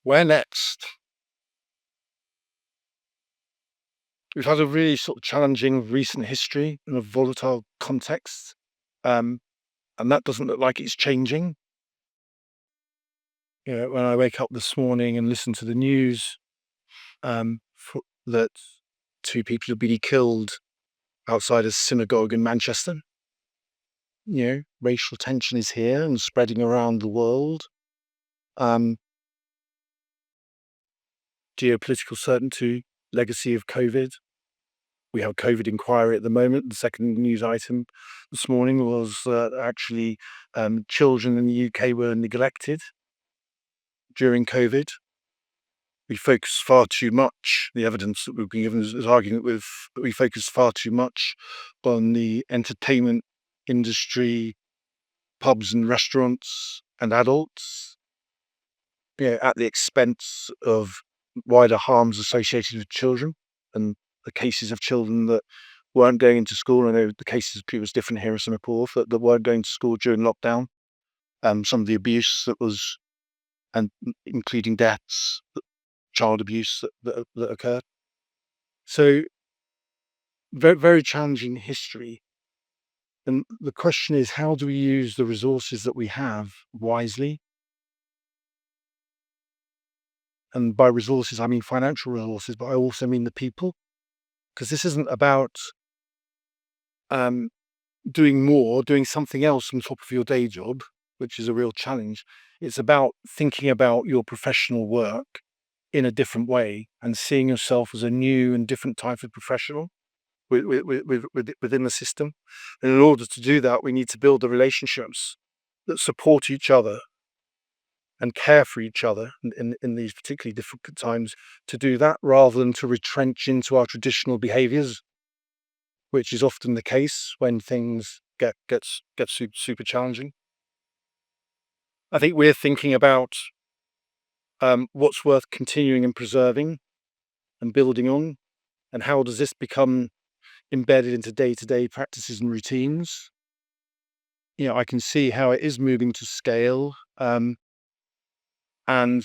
where next? We've had a really sort of challenging recent history in a volatile context, and that doesn't look like it's changing. When I wake up this morning and listen to the news, that 2 people have been killed outside a synagogue in Manchester. Racial tension is here and spreading around the world. Geopolitical certainty, legacy of COVID. We have a COVID inquiry at the moment. The second news item this morning was actually children in the UK were neglected. during COVID. We focus far too much, the evidence that we've been given is arguing that we focus far too much on the entertainment industry, pubs and restaurants and adults, at the expense of wider harms associated with children and the cases of children that weren't going into school. I know the cases was different here in Singapore that weren't going to school during lockdown. Some of the abuse that was, and including deaths, child abuse that occurred. So very, very challenging history. And the question is, how do we use the resources that we have wisely? And by resources, I mean financial resources, but I also mean the people. Because this isn't about doing something else on top of your day job, which is a real challenge. It's about thinking about your professional work in a different way and seeing yourself as a new and different type of professional within the system. And in order to do that, we need to build the relationships that support each other and care for each other in these particularly difficult times to do that, rather than to retrench into our traditional behaviors, which is often the case when things get super challenging. I think we're thinking about what's worth continuing and preserving and building on, and how does this become embedded into day-to-day practices and routines. I can see how it is moving to scale, and I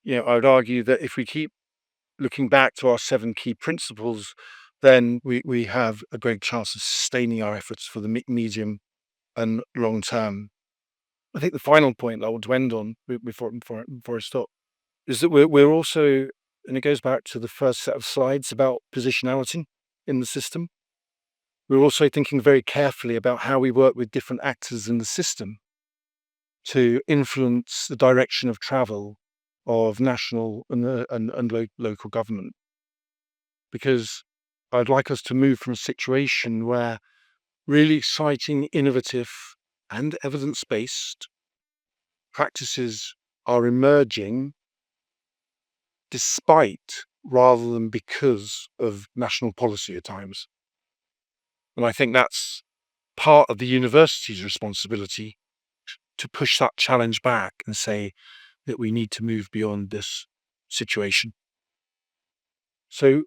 would argue that if we keep looking back to our 7 key principles, then we have a great chance of sustaining our efforts for the medium and long term. I think the final point I want to end on before I stop is that we're also, and it goes back to the first set of slides about positionality in the system. We're also thinking very carefully about how we work with different actors in the system to influence the direction of travel of national and local government. Because I'd like us to move from a situation where really exciting, innovative, and evidence-based practices are emerging despite rather than because of national policy at times. And I think that's part of the university's responsibility to push that challenge back and say that we need to move beyond this situation. So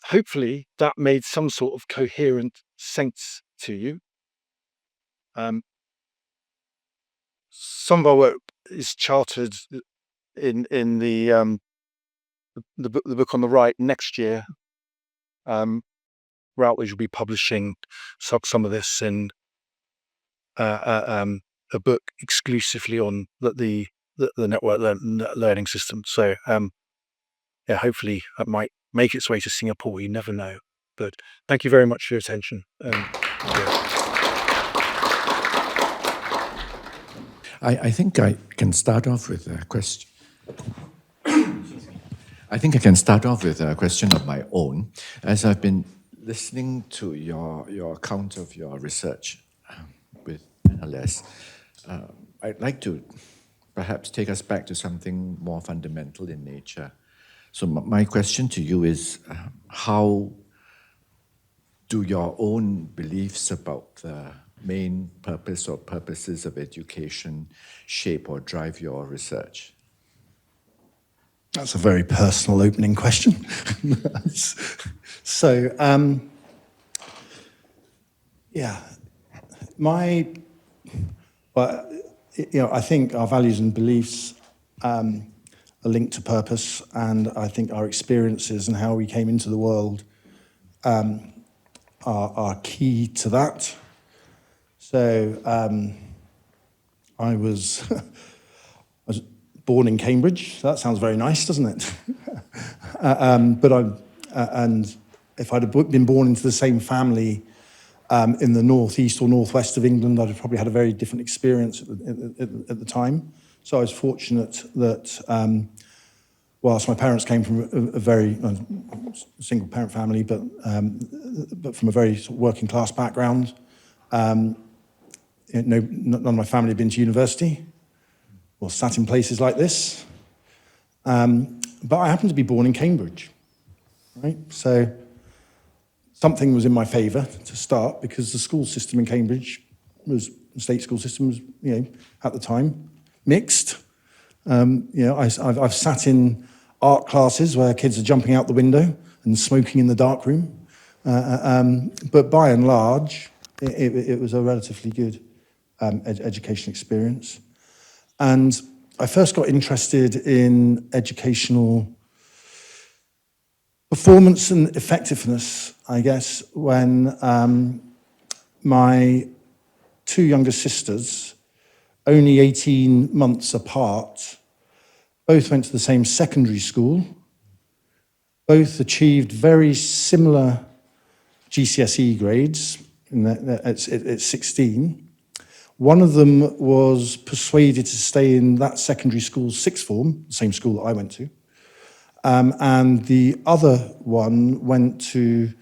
hopefully that made some sort of coherent sense to you. Some of our work is chartered in the book on the right. Next year, Routledge will be publishing some of this in a book exclusively on the network learning system. So hopefully that might make its way to Singapore. You never know. But thank you very much for your attention. I think I can start off with a question. I think I can start off with a question of my own. As I've been listening to your account of your research with NLS, I'd like to perhaps take us back to something more fundamental in nature. So my question to you is, how do your own beliefs about the main purpose or purposes of education shape or drive your research? That's a very personal opening question. So, I think our values and beliefs are linked to purpose, and I think our experiences and how we came into the world are key to that. So, I was born in Cambridge. That sounds very nice, doesn't it? And if I'd have been born into the same family in the northeast or northwest of England, I'd have probably had a very different experience at the time. So I was fortunate that whilst my parents came from a very single parent family, but from a very sort of working class background, none of my family had been to university. or sat in places like this. But I happened to be born in Cambridge, right? So something was in my favour to start, because the school system in Cambridge was, the state school system was, at the time, mixed. I've sat in art classes where kids are jumping out the window and smoking in the dark room. But by and large, it was a relatively good education experience. And I first got interested in educational performance and effectiveness, I guess, when my two younger sisters, only 18 months apart, both went to the same secondary school, both achieved very similar GCSE grades at 16. One of them was persuaded to stay in that secondary school's sixth form, the same school that I went to, and the other one went to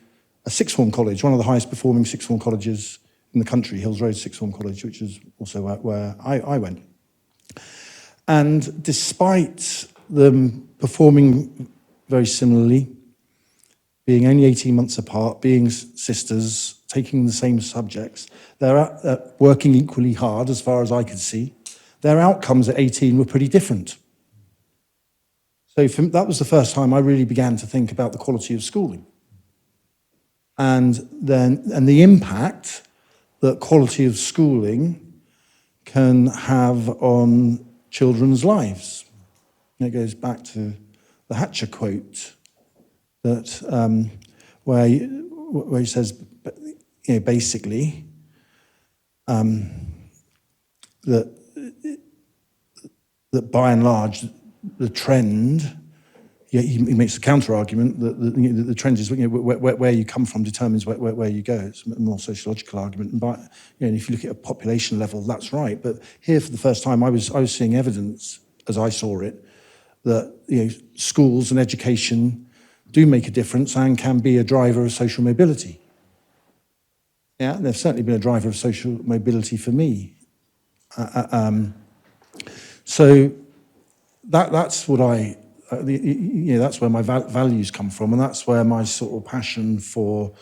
a sixth form college, one of the highest performing sixth form colleges in the country, Hills Road Sixth Form College, which is also where I went. And despite them performing very similarly, being only 18 months apart, being sisters, taking the same subjects, they're working equally hard as far as I could see. Their outcomes at 18 were pretty different. So that was the first time I really began to think about the quality of schooling. And the impact that quality of schooling can have on children's lives. And it goes back to the Hatcher quote that where he says, basically that by and large the trend. He makes a counter argument that the trend is where you come from determines where you go. It's a more sociological argument. And if you look at a population level, that's right. But here, for the first time, I was seeing evidence, as I saw it, that schools and education do make a difference and can be a driver of social mobility. Yeah, they've certainly been a driver of social mobility for me. So that's what that's where my values come from, and that's where my sort of passion for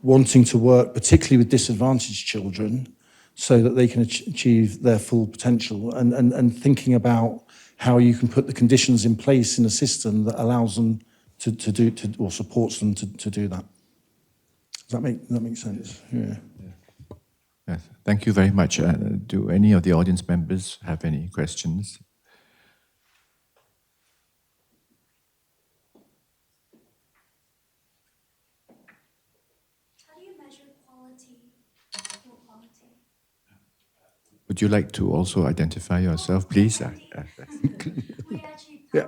wanting to work, particularly with disadvantaged children, so that they can achieve their full potential, and thinking about how you can put the conditions in place in a system that allows them to do or supports them to do that. Does that make sense? Yeah. Yes. Thank you very much. Do any of the audience members have any questions? Would you like to also identify yourself, please? Yeah.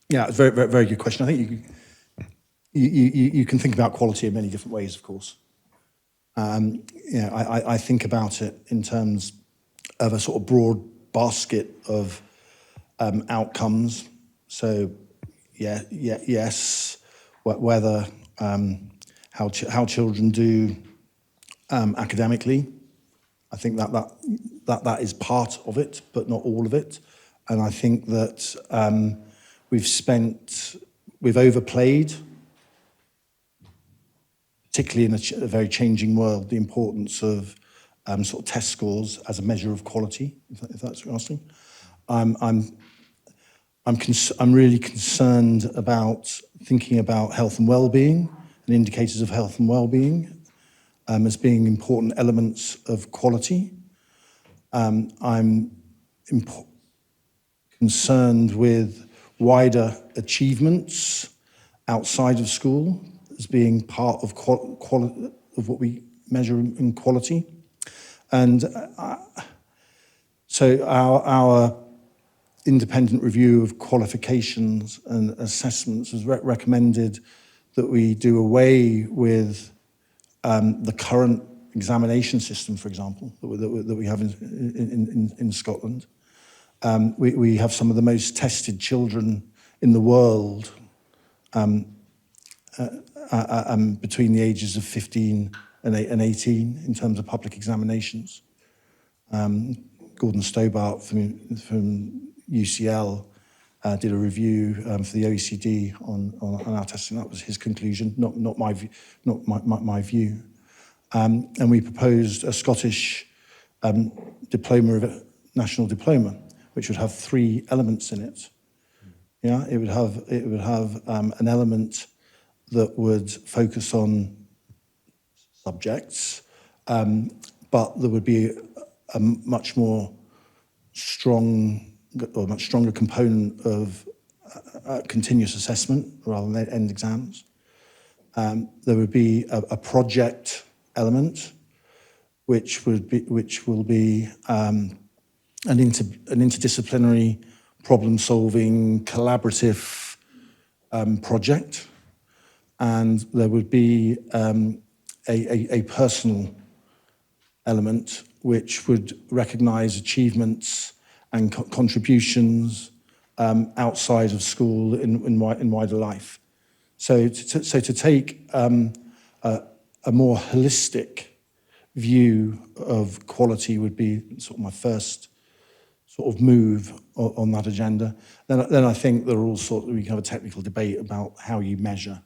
Yeah, it's a very, very, very good question. I think you can think about quality in many different ways, of course. I think about it in terms of a sort of broad basket of outcomes. So, yes, whether how children do academically. I think that is part of it, but not all of it. And I think that we've overplayed, particularly in a very changing world, the importance of sort of test scores as a measure of quality, if that's what you're asking. I'm really concerned about thinking about health and well-being and indicators of health and well-being as being important elements of quality. I'm concerned with wider achievements outside of school as being part of of what we measure in quality. And so our independent review of qualifications and assessments has recommended that we do away with the current examination system, for example, that we have in Scotland. We have some of the most tested children in the world between the ages of 15 and 18 in terms of public examinations. Gordon Stobart from UCL did a review for the OECD on our testing. That was his conclusion, not my view. My view. And we proposed a Scottish national diploma, which would have 3 elements in it. Yeah, it would have an element that would focus on subjects, but there would be a much stronger component of continuous assessment rather than end exams. There would be a project element, which will be an interdisciplinary, problem-solving, collaborative project, and there would be a personal element which would recognise achievements and contributions outside of school in wider life. So to take a more holistic view of quality would be sort of my first sort of move on that agenda. Then I think there are all sorts. We can have a technical debate about how you measure,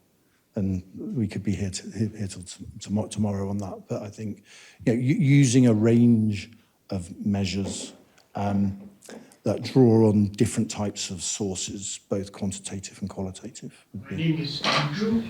and we could be here till tomorrow on that. But I think using a range of measures that draw on different types of sources, both quantitative and qualitative. My name is Andrew.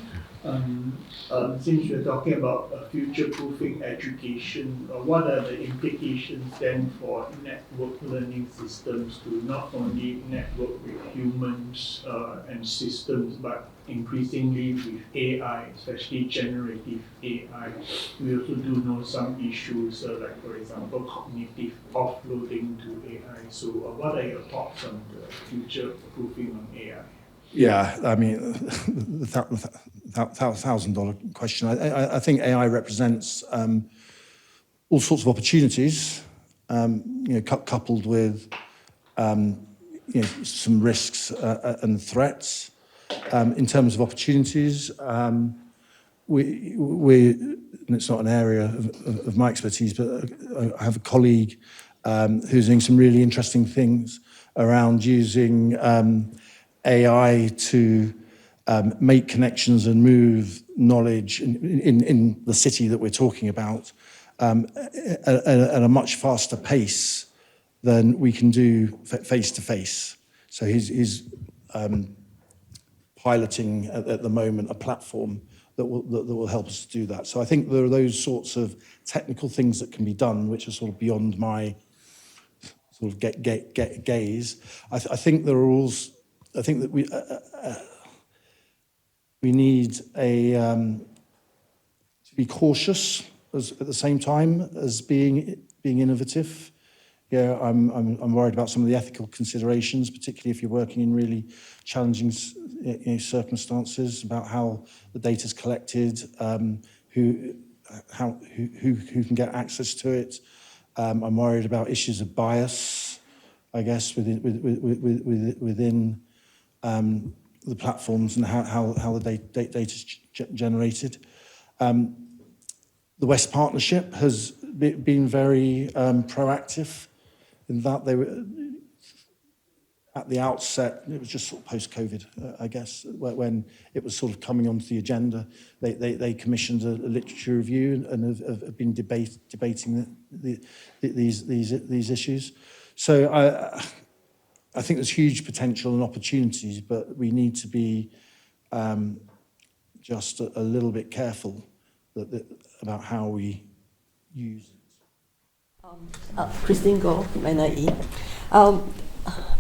Since we're talking about future-proofing education, what are the implications then for network learning systems to not only network with humans and systems, but increasingly with AI, especially generative AI? We also do know some issues like, for example, cognitive offloading to AI. So what are your thoughts on the future-proofing on AI? Yeah, I mean, the $1,000 question. I think AI represents all sorts of opportunities, coupled with some risks and threats. In terms of opportunities, we and it's not an area of my expertise, but I have a colleague who's doing some really interesting things around using AI to make connections and move knowledge in the city that we're talking about at a much faster pace than we can do face to face. So he's piloting at the moment a platform that will help us do that. So I think there are those sorts of technical things that can be done, which are sort of beyond my sort of gaze. I think there are also. I think that we need to be cautious at the same time as being innovative. Yeah, I'm worried about some of the ethical considerations, particularly if you're working in really challenging circumstances, about how the data's collected, who can get access to it. I'm worried about issues of bias, I guess, within the platforms and how the data is generated. The West Partnership has been very proactive in that they were at the outset. It was just sort of post-COVID, I guess, when it was sort of coming onto the agenda. They commissioned a literature review and have been debating these issues. So I think there's huge potential and opportunities, but we need to be just a little bit careful about how we use it. Christine Goh, NIE.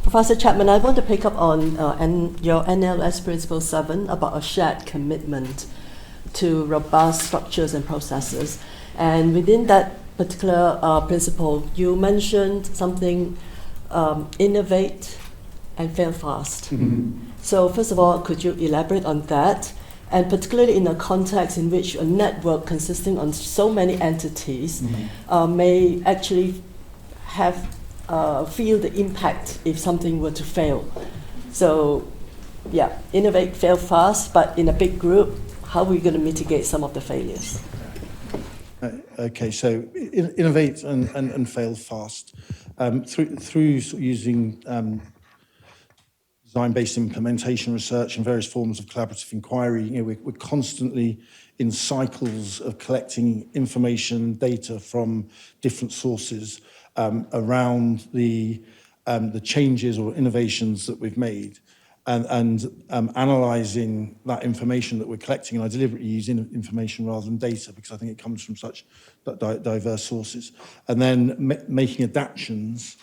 Professor Chapman, I want to pick up on your NLS Principle 7 about a shared commitment to robust structures and processes. And within that particular principle, you mentioned something, innovate and fail fast. Mm-hmm. So first of all, could you elaborate on that? And particularly in a context in which a network consisting of so many entities may actually have feel the impact if something were to fail. So yeah, innovate, fail fast, but in a big group, how are we going to mitigate some of the failures? Okay, so innovate and fail fast. Through sort of using design-based implementation research and various forms of collaborative inquiry, we're constantly in cycles of collecting information, data from different sources around the changes or innovations that we've made, and analysing that information that we're collecting. And I deliberately use information rather than data because I think it comes from such diverse sources, and then making adaptations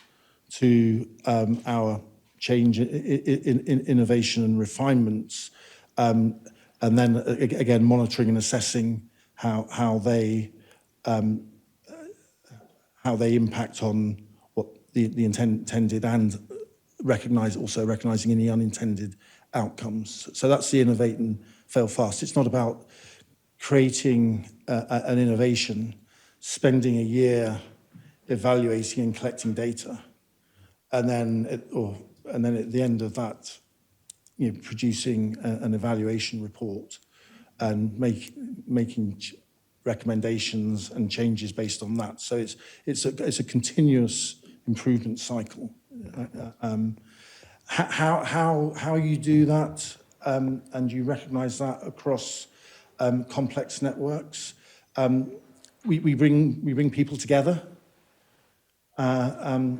to our change in innovation and refinements, and then again monitoring and assessing how they impact on what the intended, and recognizing any unintended outcomes. So that's the innovate and fail fast. It's not about creating an innovation, spending a year evaluating and collecting data, and then at the end of that, producing an evaluation report and making recommendations and changes based on that. So it's a continuous improvement cycle. How you do that, and you recognise that across complex networks. We bring people together. I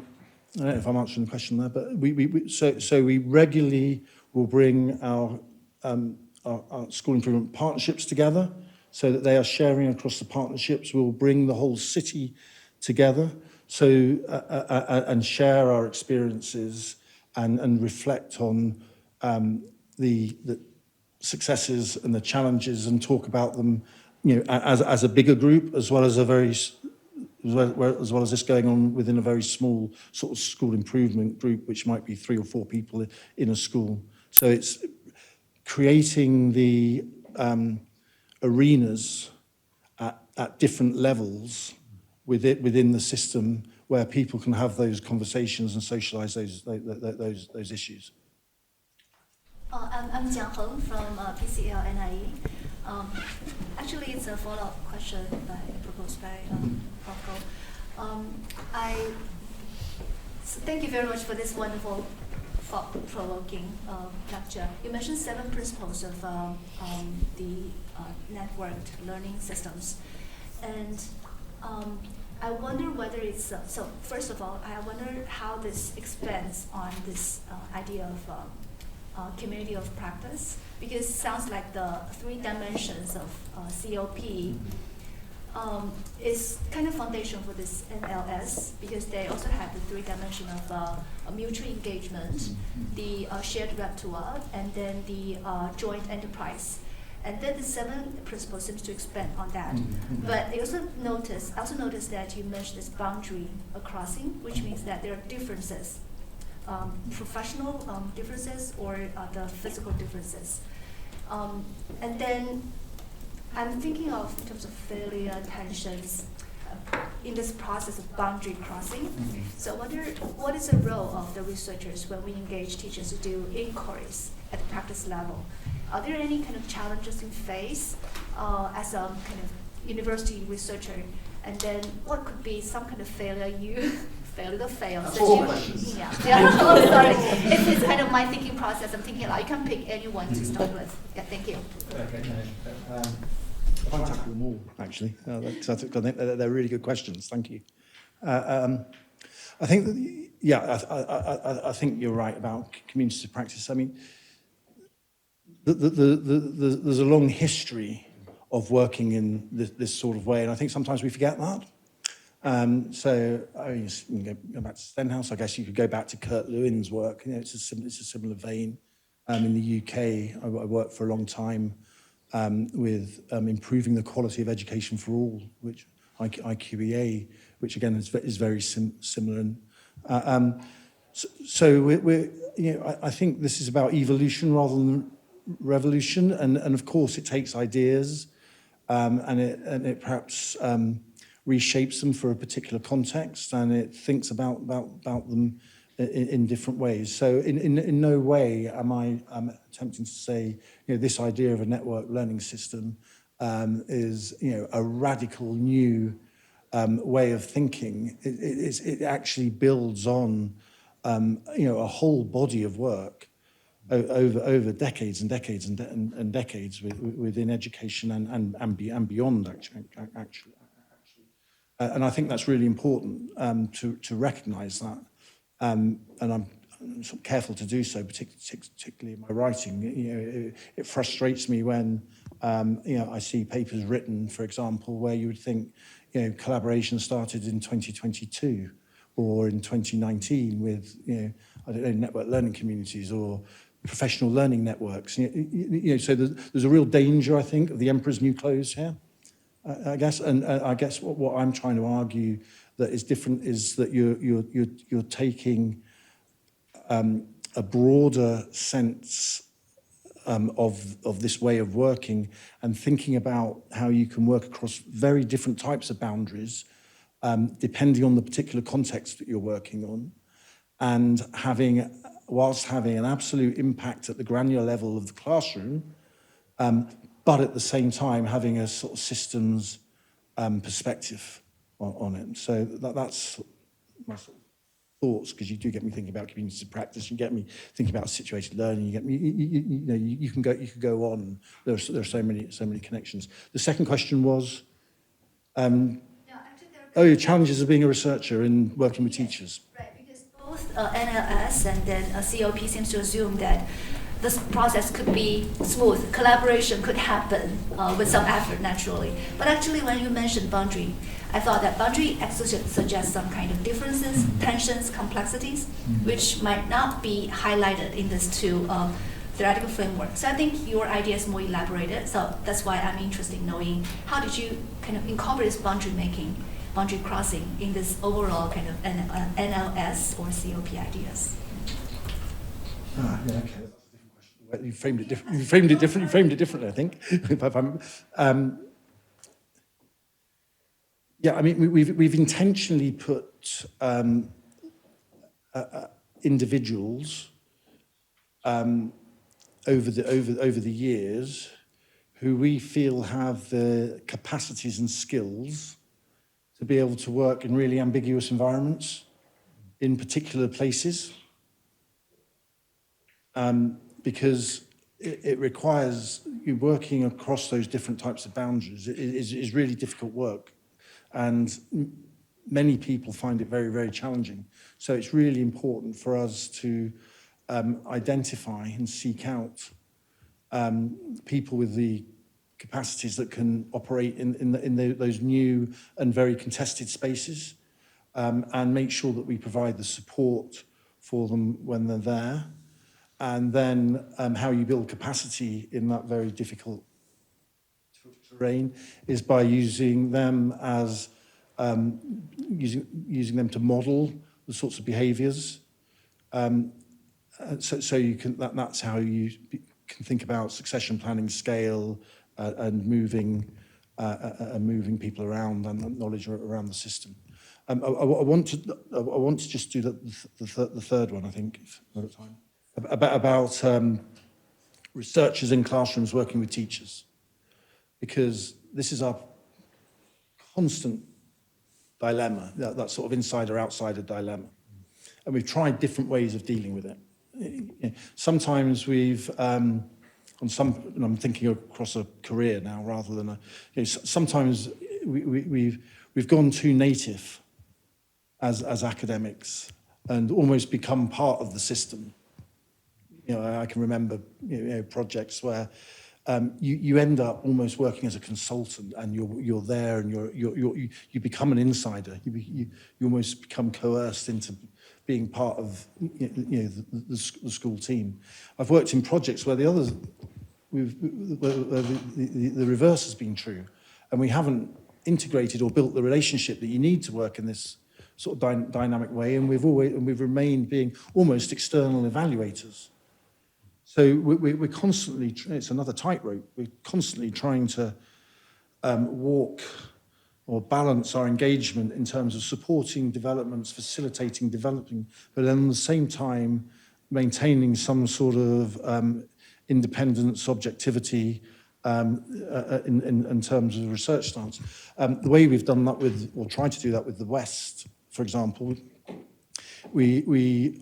don't know if I'm answering the question there, but we regularly will bring our school improvement partnerships together so that they are sharing across the partnerships. We'll bring the whole city together and share our experiences and reflect on the successes and the challenges and talk about them, as a bigger group as well as this going on within a very small sort of school improvement group, which might be 3 or 4 people in a school. So it's creating the arenas at different levels within the system where people can have those conversations and socialise those issues. I'm Jiang Heng from PCL NIE. Actually, it's a follow-up question proposed by Prof. Thank you very much for this wonderful, thought-provoking lecture. You mentioned 7 principles of the networked learning systems, and I wonder whether it's so. First of all, I wonder how this expands on this idea of community of practice, because it sounds like the 3 dimensions of COP is kind of foundation for this NLS, because they also have the 3 dimension of mutual engagement, the shared repertoire, and then the joint enterprise. And then the 7th principle seems to expand on that. But I also noticed that you mentioned this boundary crossing, which means that there are differences, professional differences or the physical differences. And then I'm thinking of in terms of failure, tensions, in this process of boundary crossing. So I wonder, what is the role of the researchers when we engage teachers to do inquiries at the practice level? Are there any kind of challenges you face as a kind of university researcher? And then what could be some kind of failure you fail. Yeah. Oh, sorry. It's kind of my thinking process. I'm thinking like you can pick anyone to start with. Yeah, thank you. Okay. I might tackle them all, actually. I think they're really good questions. Thank you. I think that, I think you're right about communities of practice. I mean, there's a long history of working in this sort of way, and I think sometimes we forget that. So I mean, you can go back to Stenhouse. I guess you could go back to Kurt Lewin's work. It's a similar vein. In the UK, I worked for a long time with improving the quality of education for all, which IQEA, which again is very similar. And so we're I think this is about evolution rather than revolution, and of course it takes ideas and it perhaps reshapes them for a particular context, and it thinks about them in different ways. So in no way am I attempting to say this idea of a network learning system is, a radical new way of thinking. It actually builds on, a whole body of work over decades and decades and decades within education and beyond, actually. And I think that's really important to recognise that. And I'm sort of careful to do so, particularly in my writing. It frustrates me when I see papers written, for example, where you would think collaboration started in 2022 or in 2019 with I don't know, network learning communities or professional learning networks. So there's a real danger, I think, of the emperor's new clothes here. I guess, and I guess what I'm trying to argue that is different is that you're taking a broader sense of this way of working and thinking about how you can work across very different types of boundaries, depending on the particular context that you're working on, and whilst having an absolute impact at the granular level of the classroom, but at the same time having a sort of systems perspective on it. So that's my sort of thoughts, because you do get me thinking about community practice, you get me thinking about situated learning, you get me, you can go on. There are so many connections. The second question was, your challenges of being a researcher and working with teachers. Right, because both NLS and then COP seems to assume that this process could be smooth, collaboration could happen with some effort naturally. But actually when you mentioned boundary, I thought that boundary actually suggests some kind of differences, tensions, complexities, which might not be highlighted in this two theoretical framework. So I think your idea is more elaborated, so that's why I'm interested in knowing how did you kind of incorporate this boundary making, boundary crossing in this overall kind of NLS or COP ideas. Yeah, okay. You framed it differently, I think. Yeah, I mean, we've intentionally put individuals over the years who we feel have the capacities and skills to be able to work in really ambiguous environments in particular places. Because it requires you working across those different types of boundaries. It is really difficult work, and many people find it very, very challenging. So it's really important for us to identify and seek out people with the capacities that can operate in those new and very contested spaces, and make sure that we provide the support for them when they're there. And then how you build capacity in that very difficult terrain is by using them as using them to model the sorts of behaviours. So you can that's how you can think about succession planning, scale, and moving people around and knowledge around the system. I want to just do the third one, I think, if we're at time. About researchers in classrooms working with teachers, because this is our constant dilemma, that sort of insider-outsider dilemma. And we've tried different ways of dealing with it. Sometimes we've, and I'm thinking across a career now rather than sometimes we've gone too native as academics and almost become part of the system. I can remember projects where you end up almost working as a consultant, and you're there, and you become an insider. You almost become coerced into being part of the school team. I've worked in projects where the reverse has been true, and we haven't integrated or built the relationship that you need to work in this sort of dynamic way, and we've remained being almost external evaluators. So we're constantly, it's another tightrope, we're constantly trying to walk or balance our engagement in terms of supporting developments, facilitating developing, but at the same time maintaining some sort of independence, objectivity, in terms of research stance. The way we've done that with, or tried to do that with the West, for example, we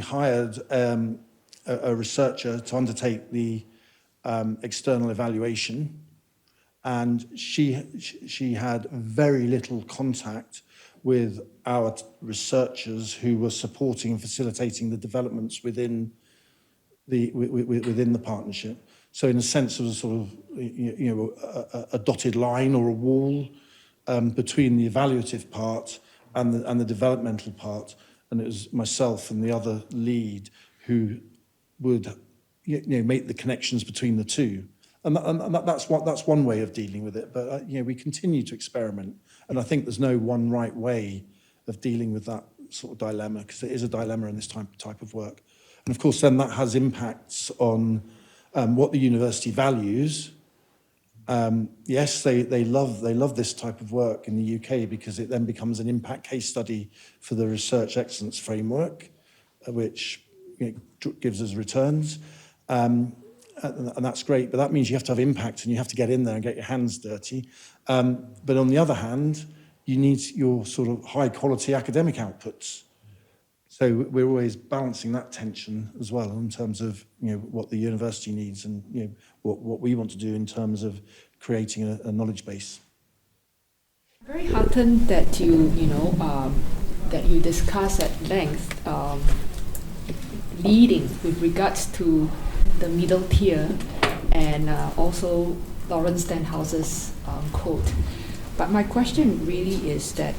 hired a researcher to undertake the external evaluation, and she had very little contact with our researchers who were supporting and facilitating the developments within the partnership. So in a sense, there was a sort of a dotted line or a wall between the evaluative part and the developmental part, and it was myself and the other lead who would make the connections between the two. And that's one way of dealing with it. But we continue to experiment, and I think there's no one right way of dealing with that sort of dilemma, because it is a dilemma in this type of work. And of course, then that has impacts on what the university values. Yes, they love this type of work in the UK because it then becomes an impact case study for the research excellence framework, which gives us returns. And that's great, but that means you have to have impact and you have to get in there and get your hands dirty. But on the other hand, you need your sort of high quality academic outputs. So we're always balancing that tension as well in terms of what the university needs and what we want to do in terms of creating a knowledge base. Very heartened that you discuss at length leading with regards to the middle tier and also Lawrence Stenhouse's quote. But my question really is that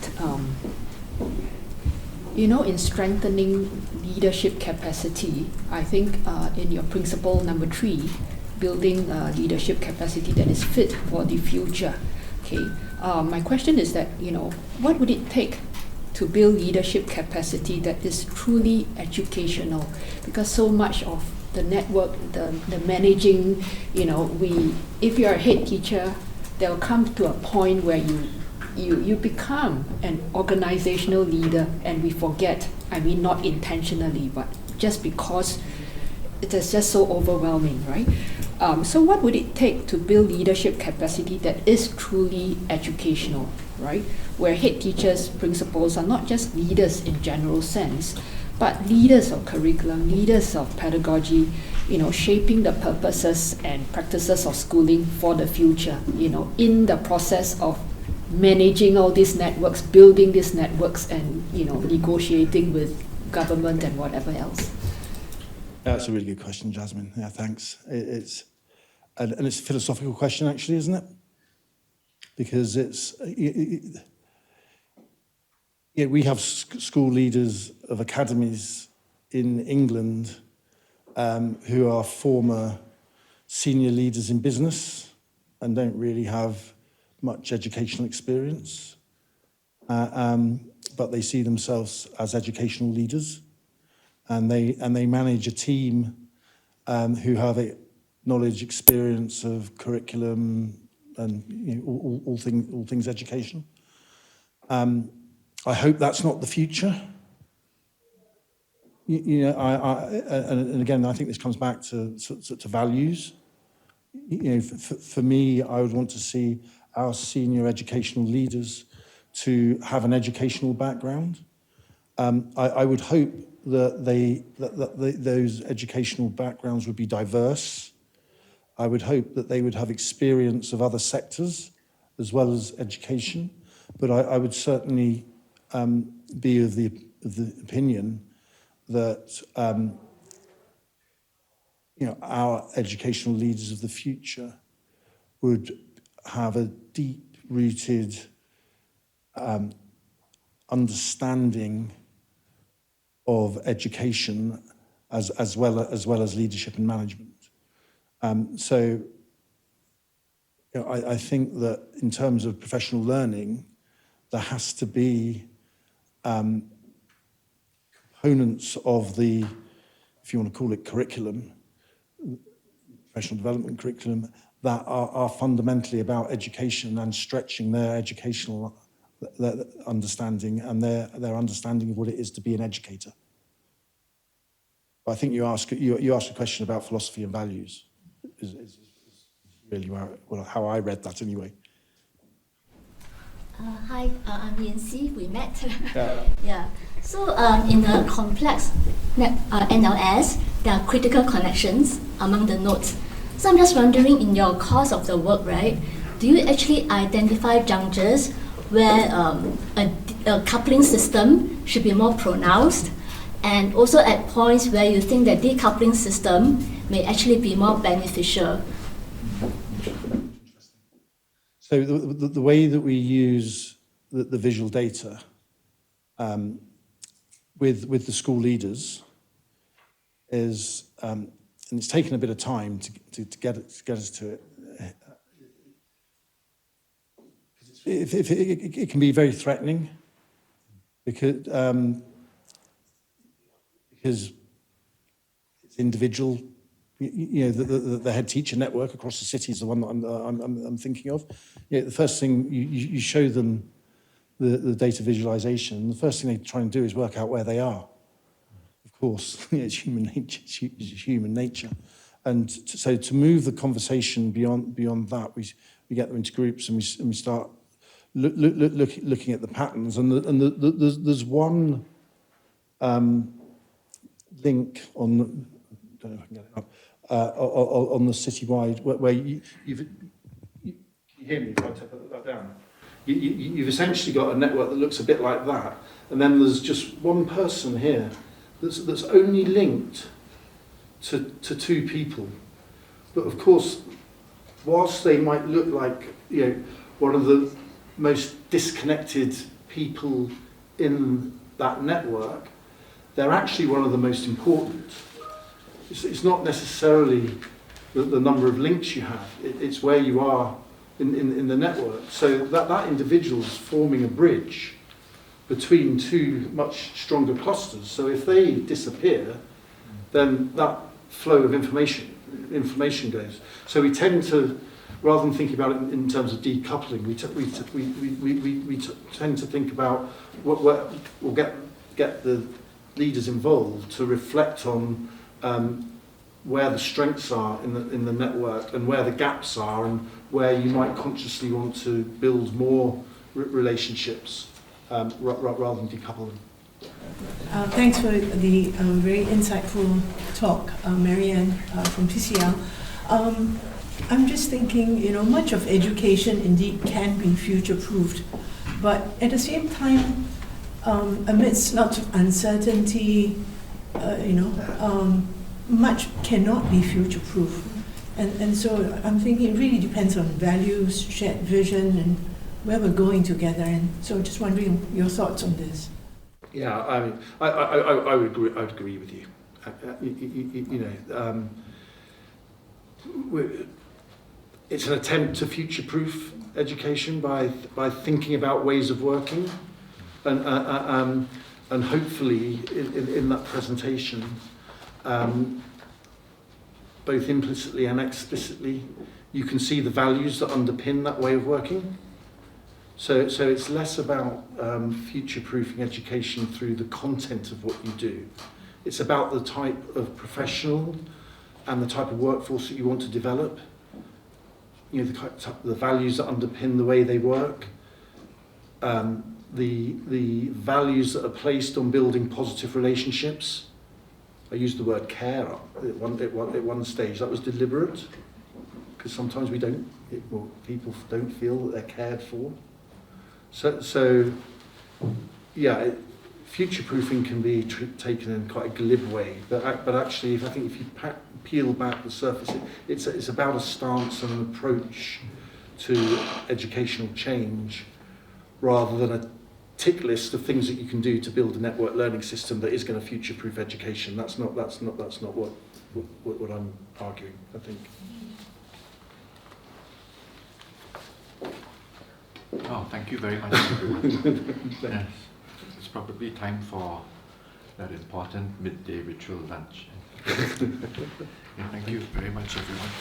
in strengthening leadership capacity, I think in your principle number 3, building leadership capacity that is fit for the future. Okay, my question is that what would it take to build leadership capacity that is truly educational? Because so much of the network, the managing, if you're a head teacher, there will come to a point where you become an organizational leader, and we forget, not intentionally, but just because it is just so overwhelming, right? So what would it take to build leadership capacity that is truly educational, right? Where head teachers, principals are not just leaders in general sense, but leaders of curriculum, leaders of pedagogy, shaping the purposes and practices of schooling for the future, in the process of managing all these networks, building these networks, and negotiating with government and whatever else. That's a really good question, Jasmine. Yeah, thanks. It's a philosophical question, actually, isn't it? Because we have school leaders of academies in England who are former senior leaders in business and don't really have much educational experience, but they see themselves as educational leaders, and they manage a team who have a knowledge, experience of curriculum, and all things education. I hope that's not the future. And again, I think this comes back to values. For me, I would want to see our senior educational leaders to have an educational background. I would hope that those educational backgrounds would be diverse. I would hope that they would have experience of other sectors as well as education. But I would certainly be of the opinion that our educational leaders of the future would have a deep-rooted understanding of education as well as leadership and management. So I think that in terms of professional learning, there has to be components of the, if you want to call it curriculum, professional development curriculum, that are fundamentally about education and stretching their educational understanding and their understanding of what it is to be an educator. I think you asked a question about philosophy and values. Is really how I read that anyway. Hi, I'm Yancy. We met. Yeah. Yeah. So in a complex NLS, there are critical connections among the nodes. So I'm just wondering, in your course of the work, right, do you actually identify junctures where a coupling system should be more pronounced, and also at points where you think that decoupling system may actually be more beneficial? So the way that we use the visual data with the school leaders is, and it's taken a bit of time to get us to it. It can be very threatening because it's individual. You know, the head teacher network across the city is the one that I'm thinking of. You know, the first thing you show them the data visualization, the first thing they try and do is work out where they are. Of course, you know, it's human nature. It's human nature, and so to move the conversation beyond that, we get them into groups and we start looking at the patterns. And there's one link on. I don't know if I can get it up. On the citywide, where you hear me if I put that down. You've essentially got a network that looks a bit like that, and then there's just one person here that's only linked to two people. But of course, whilst they might look like, you know, one of the most disconnected people in that network, they're actually one of the most important. It's not necessarily the number of links you have, it's where you are in the network. So that individual is forming a bridge between two much stronger clusters. So if they disappear, then that flow of information goes. So we tend to, rather than thinking about it in terms of decoupling, we tend to think about we'll get the leaders involved to reflect on where the strengths are in the network and where the gaps are and where you might consciously want to build more relationships rather than decouple them. Thanks for the very insightful talk, Marianne from PCL. I'm just thinking, you know, much of education indeed can be future-proofed, but at the same time, amidst lots of uncertainty, much cannot be future-proof. And so I'm thinking it really depends on values, shared vision, and where we're going together. And so just wondering your thoughts on this. Yeah, I mean, I would agree. I would agree with you. It's an attempt to future-proof education by thinking about ways of working, and hopefully in that presentation, both implicitly and explicitly, you can see the values that underpin that way of working. So it's less about future-proofing education through the content of what you do. It's about the type of professional and the type of workforce that you want to develop. You know, the values that underpin the way they work. The values that are placed on building positive relationships. I used the word care at one stage. That was deliberate, because sometimes people don't feel that they're cared for. So yeah, future-proofing can be taken in quite a glib way, but actually, I think if you peel back the surface, it's about a stance and an approach to educational change, rather than a tick list of things that you can do to build a network learning system that is going to future-proof education. That's not what I'm arguing, I think. Oh, thank you very much, everyone. Yes, it's probably time for that important midday ritual lunch. Yeah, thank you very much, everyone.